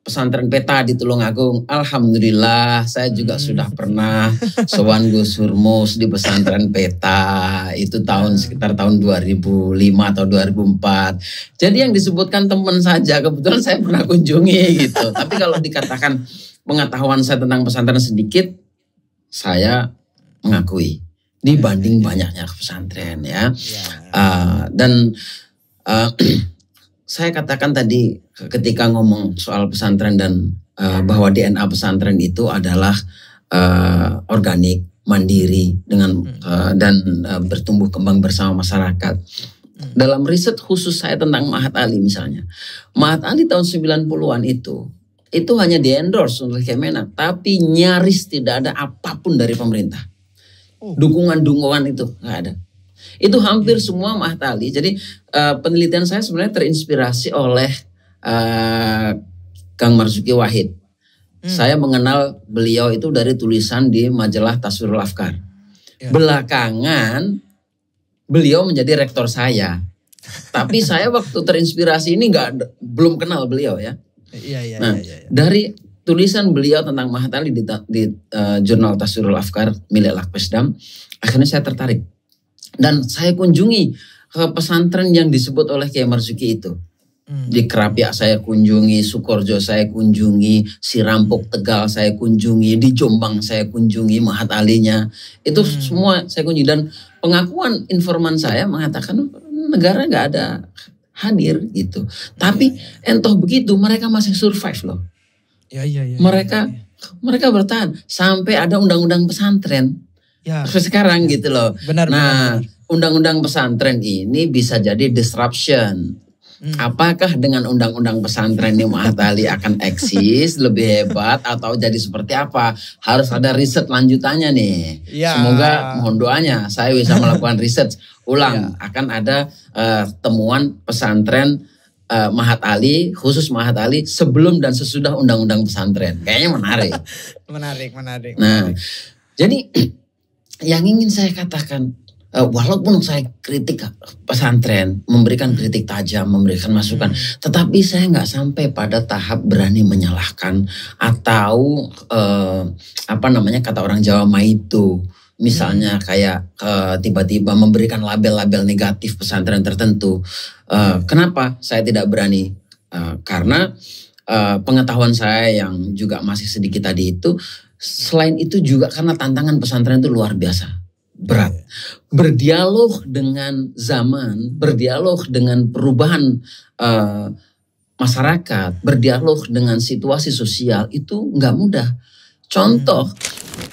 Speaker 1: pesantren Peta di Tulungagung. Alhamdulillah saya juga sudah pernah sowan Gus Hurmus di pesantren Peta. Itu sekitar tahun 2005 atau 2004. Jadi yang disebutkan teman saja, kebetulan saya pernah kunjungi gitu. Tapi kalau dikatakan pengetahuan saya tentang pesantren sedikit, saya mengakui dibanding banyaknya pesantren ya. Dan saya katakan tadi ketika ngomong soal pesantren dan bahwa DNA pesantren itu adalah organik, mandiri dengan dan bertumbuh kembang bersama masyarakat. Dalam riset khusus saya tentang Mahat Ali misalnya. Mahat Ali tahun 90-an itu hanya di-endorse oleh Kemenak, tapi nyaris tidak ada apapun dari pemerintah. Dukungan-dukungan itu nggak ada. Itu hampir semua Mahat Ali. Jadi penelitian saya sebenarnya terinspirasi oleh Kang Marzuki Wahid. Saya mengenal beliau itu dari tulisan di majalah Taswirul Afkar. Belakangan beliau menjadi rektor saya. Tapi saya waktu terinspirasi ini belum kenal beliau ya. Nah, dari tulisan beliau tentang Mahat Ali di jurnal Taswirul Afkar milik Lakpesdam, akhirnya saya tertarik. Dan saya kunjungi pesantren yang disebut oleh Kiai Marzuki itu. Di Kerapiak saya kunjungi, Sukorjo saya kunjungi, Sirampok Tegal saya kunjungi, di Jombang saya kunjungi Mahat Alinya. Itu semua saya kunjungi, dan pengakuan informan saya mengatakan negara nggak ada hadir gitu. Tapi entah begitu mereka masih survive loh. Mereka bertahan sampai ada undang-undang pesantren. Sekarang gitu loh.
Speaker 2: Benar.
Speaker 1: Undang-undang pesantren ini bisa jadi disruption. Apakah dengan undang-undang pesantren ini Mahat Ali akan eksis lebih hebat atau jadi seperti apa? Harus ada riset lanjutannya nih. Semoga mohon doanya saya bisa melakukan riset ulang. Akan ada temuan pesantren Mahat Ali, khusus Mahat Ali sebelum dan sesudah undang-undang pesantren. Kayaknya menarik.
Speaker 2: menarik.
Speaker 1: Nah, jadi yang ingin saya katakan, walaupun saya kritik pesantren, memberikan kritik tajam, memberikan masukan, tetapi saya nggak sampai pada tahap berani menyalahkan atau kata orang Jawa maitu, misalnya kayak tiba-tiba memberikan label-label negatif pesantren tertentu. Kenapa saya tidak berani? Karena pengetahuan saya yang juga masih sedikit tadi itu, selain itu juga karena tantangan pesantren itu luar biasa. Berat. Berdialog dengan zaman, berdialog dengan perubahan masyarakat, berdialog dengan situasi sosial itu nggak mudah. Contoh,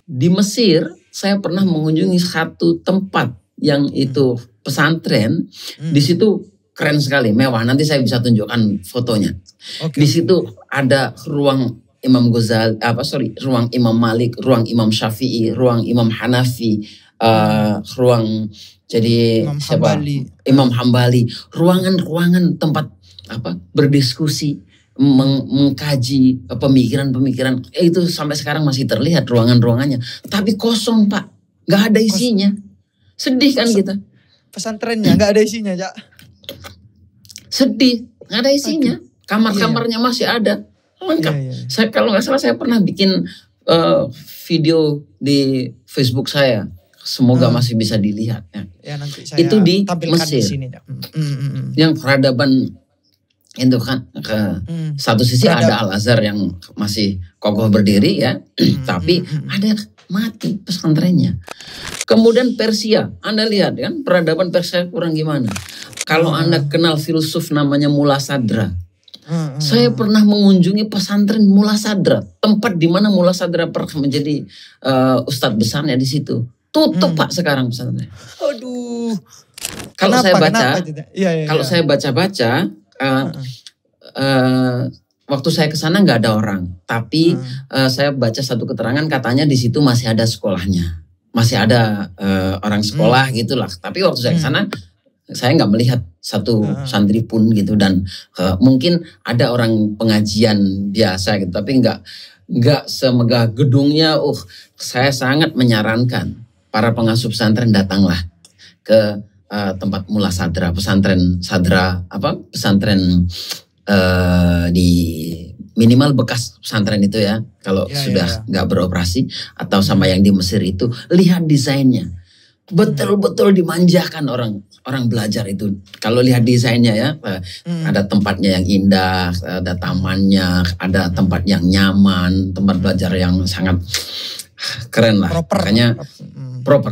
Speaker 1: di Mesir saya pernah mengunjungi satu tempat yang itu pesantren. Di situ keren sekali, mewah. Nanti saya bisa tunjukkan fotonya. Di situ ada ruang Imam Ghazali, ruang Imam Malik, ruang Imam Syafi'i, ruang Imam Hanafi. Ruang jadi Imam Hambali, ruangan-ruangan tempat berdiskusi, mengkaji pemikiran-pemikiran itu sampai sekarang masih terlihat ruangan-ruangannya, tapi kosong Pak, nggak ada isinya. Sedih kan kita.
Speaker 2: Pesantrennya nggak ada isinya, Cak.
Speaker 1: Sedih, nggak ada isinya. Kamar-kamarnya masih ada, lengkap. Saya kalau nggak salah saya pernah bikin video di Facebook saya. Semoga masih bisa dilihat ya.
Speaker 2: Nanti saya
Speaker 1: itu di
Speaker 2: di
Speaker 1: Mesir.
Speaker 2: sini,
Speaker 1: yang peradaban itu kan satu sisi ada Al-Azhar yang masih kokoh berdiri ya, tapi ada mati pesantrennya. Kemudian Persia, Anda lihat kan peradaban Persia kurang gimana. Kalau Anda kenal filsuf namanya Mullah Sadra. Saya pernah mengunjungi pesantren Mullah Sadra, tempat di mana Mullah Sadra pernah menjadi ustadz besarnya di situ. Tutup Pak sekarang pesantren.
Speaker 2: Aduh.
Speaker 1: Kalau saya baca, saya baca-baca, waktu saya ke sana nggak ada orang, tapi saya baca satu keterangan katanya di situ masih ada sekolahnya, masih ada orang sekolah gitulah. Tapi waktu saya ke sana, saya nggak melihat satu santri pun gitu, dan mungkin ada orang pengajian biasa gitu, tapi nggak semegah gedungnya. Saya sangat menyarankan para pengasuh pesantren datanglah ke tempat Mullah Sadra, pesantren Sadra, pesantren di minimal bekas pesantren itu ya. Kalau sudah nggak beroperasi atau sama yang di Mesir itu, lihat desainnya, betul-betul dimanjakan orang belajar itu. Kalau lihat desainnya ya, ada tempatnya yang indah, ada tamannya, ada tempat yang nyaman, tempat belajar yang sangat keren lah. Proper.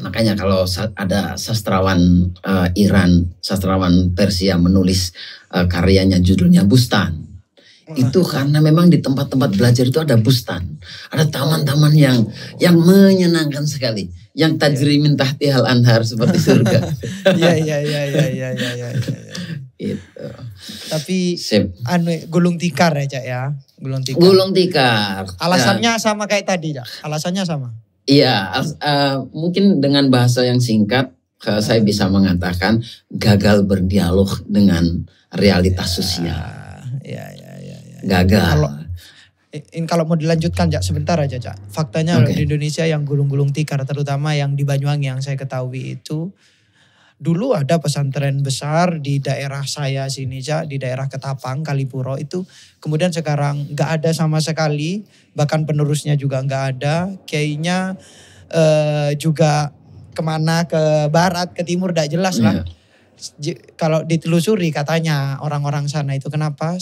Speaker 1: Makanya kalau ada sastrawan Iran, sastrawan Persia menulis karyanya judulnya Bustan. Itu karena memang di tempat-tempat belajar itu ada bustan. Ada taman-taman yang menyenangkan sekali. yang tajri min tahtihal anhar seperti surga.
Speaker 2: Iya.
Speaker 1: Gitu.
Speaker 2: Tapi
Speaker 1: Sip.
Speaker 2: gulung tikar ya Cak ya. Gulung tikar.
Speaker 1: Gulung tikar.
Speaker 2: Alasannya sama kayak tadi Cak. Alasannya sama.
Speaker 1: Iya, mungkin dengan bahasa yang singkat saya bisa mengatakan gagal berdialog dengan realitas sosial.
Speaker 2: Iya.
Speaker 1: Gagal.
Speaker 2: Kalau mau dilanjutkan Cak sebentar aja Cak. Faktanya di Indonesia yang gulung-gulung tikar terutama yang di Banyuwangi yang saya ketahui itu dulu ada pesantren besar di daerah saya sini Cak, di daerah Ketapang, Kalipuro itu. Kemudian sekarang nggak ada sama sekali, bahkan penerusnya juga nggak ada. Kiainya juga kemana, ke barat, ke timur, nggak jelas lah. Kalau ditelusuri katanya orang-orang sana itu kenapa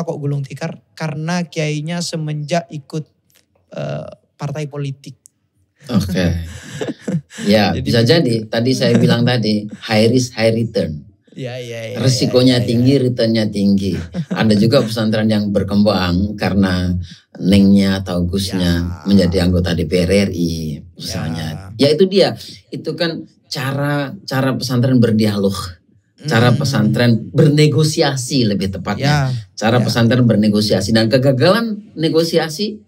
Speaker 2: kok gulung tikar? Karena kiainya semenjak ikut partai politik.
Speaker 1: Oke. Ya, jadi, bisa jadi. Tadi saya bilang tadi, high risk, high return.
Speaker 2: Ya.
Speaker 1: Resikonya tinggi, returnnya tinggi. Ada juga pesantren yang berkembang karena nengnya atau gusnya menjadi anggota DPR RI misalnya. Ya itu dia. Itu kan cara pesantren berdialog. Cara pesantren bernegosiasi lebih tepatnya. Cara pesantren bernegosiasi. Dan kegagalan negosiasi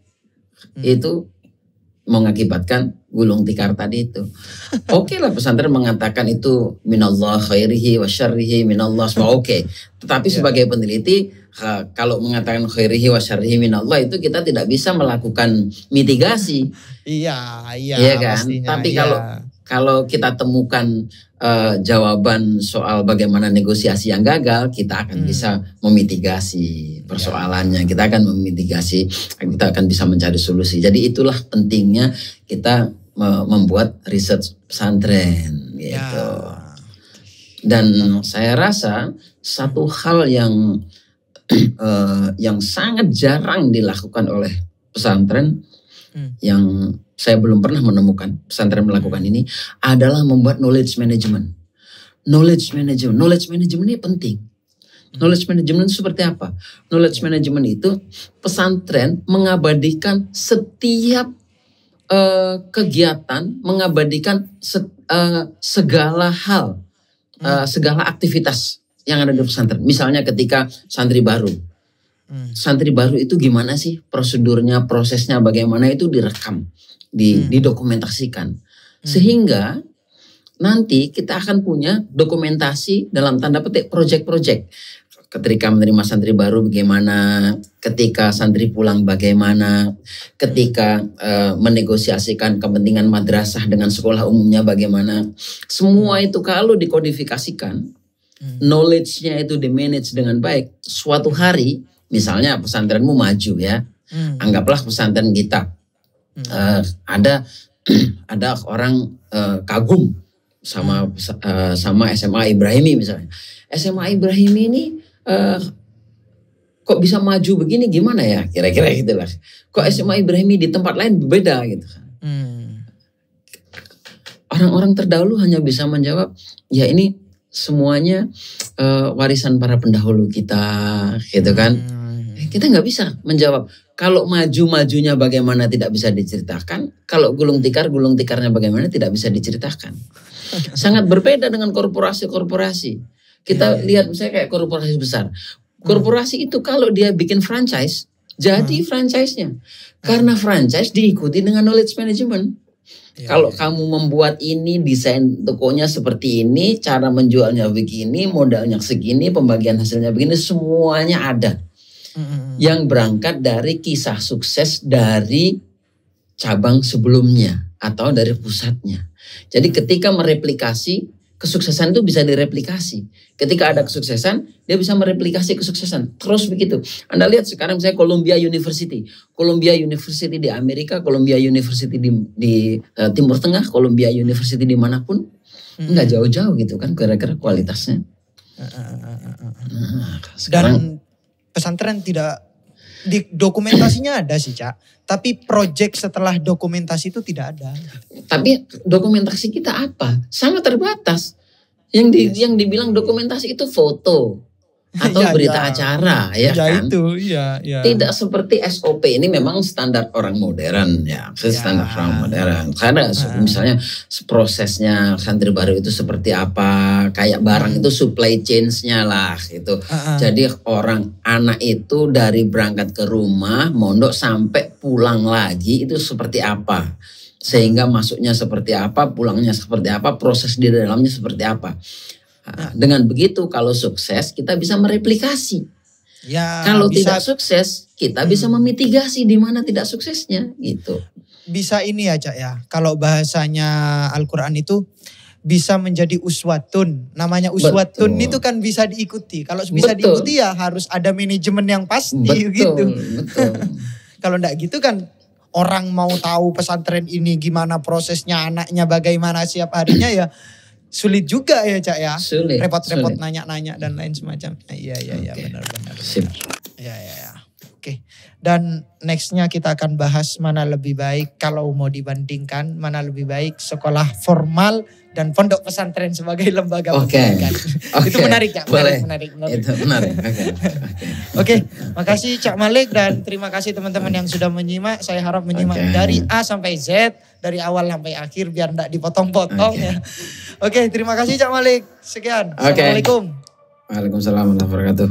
Speaker 1: itu mengakibatkan gulung tikar tadi itu. Oke lah pesantren mengatakan itu minallah khairihi wa syarrihi minallah semua oke. Tetapi sebagai peneliti kalau mengatakan khairihi wa syarrihi minallah itu kita tidak bisa melakukan mitigasi.
Speaker 2: Iya
Speaker 1: kan?
Speaker 2: Pastinya,
Speaker 1: tapi kalau kita temukan jawaban soal bagaimana negosiasi yang gagal, kita akan bisa memitigasi persoalannya. Kita akan memitigasi, kita akan bisa mencari solusi. Jadi itulah pentingnya kita membuat riset pesantren gitu. Dan saya rasa satu hal yang sangat jarang dilakukan oleh pesantren yang saya belum pernah menemukan pesantren melakukan ini adalah membuat knowledge management. Knowledge management ini penting. Knowledge management itu seperti apa? Knowledge management itu pesantren mengabadikan setiap kegiatan, mengabadikan segala hal, segala aktivitas yang ada di pesantren. Misalnya ketika santri baru. Santri baru itu gimana sih prosedurnya, prosesnya bagaimana itu direkam, didokumentasikan. Sehingga nanti kita akan punya dokumentasi dalam tanda petik project-project. Ketika menerima santri baru bagaimana, ketika santri pulang bagaimana, ketika menegosiasikan kepentingan madrasah dengan sekolah umumnya bagaimana. Semua itu kalau dikodifikasikan, knowledge-nya itu di-manage dengan baik, suatu hari misalnya pesantrenmu maju ya, anggaplah pesantren kita ada orang kagum sama SMA Ibrahimi misalnya. SMA Ibrahimi ini kok bisa maju begini gimana ya, kira-kira gitulah. Kok SMA Ibrahimi di tempat lain berbeda gitu kan. Orang-orang terdahulu hanya bisa menjawab, ya ini semuanya warisan para pendahulu kita gitu kan. Kita nggak bisa menjawab. Kalau maju-majunya bagaimana tidak bisa diceritakan. Kalau gulung tikarnya bagaimana tidak bisa diceritakan. Sangat berbeda dengan korporasi-korporasi. Kita lihat misalnya kayak korporasi besar. Korporasi itu kalau dia bikin franchise, jadi franchise-nya. Karena franchise diikuti dengan knowledge management. Kalau kamu membuat ini, desain tokonya seperti ini, cara menjualnya begini, modalnya segini, pembagian hasilnya begini, semuanya ada. Yang berangkat dari kisah sukses dari cabang sebelumnya atau dari pusatnya. Jadi ketika mereplikasi, kesuksesan itu bisa direplikasi. Ketika ada kesuksesan, dia bisa mereplikasi kesuksesan. Terus begitu. Anda lihat sekarang saya Columbia University. Columbia University di Amerika, Columbia University di Timur Tengah, Columbia University dimanapun. Enggak jauh-jauh gitu kan kira-kira kualitasnya. Sekarang,
Speaker 2: dan pesantren tidak, di dokumentasinya ada sih Cak. Tapi project setelah dokumentasi itu tidak ada.
Speaker 1: Tapi dokumentasi kita apa? Sangat terbatas. Yang dibilang dokumentasi itu foto. atau berita acara, ya kan?
Speaker 2: Itu, ya.
Speaker 1: Tidak seperti SOP, ini memang standar orang modern ya, standar orang modern. Karena misalnya prosesnya santri baru itu seperti apa, kayak barang itu supply chain-nya lah gitu. Jadi anak itu dari berangkat ke rumah, mondok sampai pulang lagi itu seperti apa. Sehingga masuknya seperti apa, pulangnya seperti apa, proses di dalamnya seperti apa. Dengan begitu kalau sukses kita bisa mereplikasi.
Speaker 2: Ya,
Speaker 1: kalau tidak sukses kita bisa memitigasi di mana tidak suksesnya gitu.
Speaker 2: Bisa ini ya Cak ya. Kalau bahasanya Al-Quran itu bisa menjadi uswatun. Namanya uswatun itu kan bisa diikuti. Kalau bisa diikuti ya harus ada manajemen yang pasti gitu.
Speaker 1: Betul.
Speaker 2: Kalau enggak gitu kan orang mau tahu pesantren ini gimana prosesnya, anaknya bagaimana siap harinya ya sulit juga ya Cak ya. Repot-repot nanya-nanya dan lain semacam. Iya benar-benar. Ya. Oke. Dan nextnya kita akan bahas mana lebih baik kalau mau dibandingkan mana lebih baik sekolah formal dan pondok pesantren sebagai lembaga pendidikan. Itu menarik Cak. Menarik.
Speaker 1: Itu menarik.
Speaker 2: Oke. Makasih Cak Malik dan terima kasih teman-teman yang sudah menyimak. Saya harap menyimak dari A sampai Z, dari awal sampai akhir biar enggak dipotong-potong ya. Oke, terima kasih Cak Malik. Sekian. Assalamualaikum.
Speaker 1: Waalaikumsalam warahmatullahi wabarakatuh.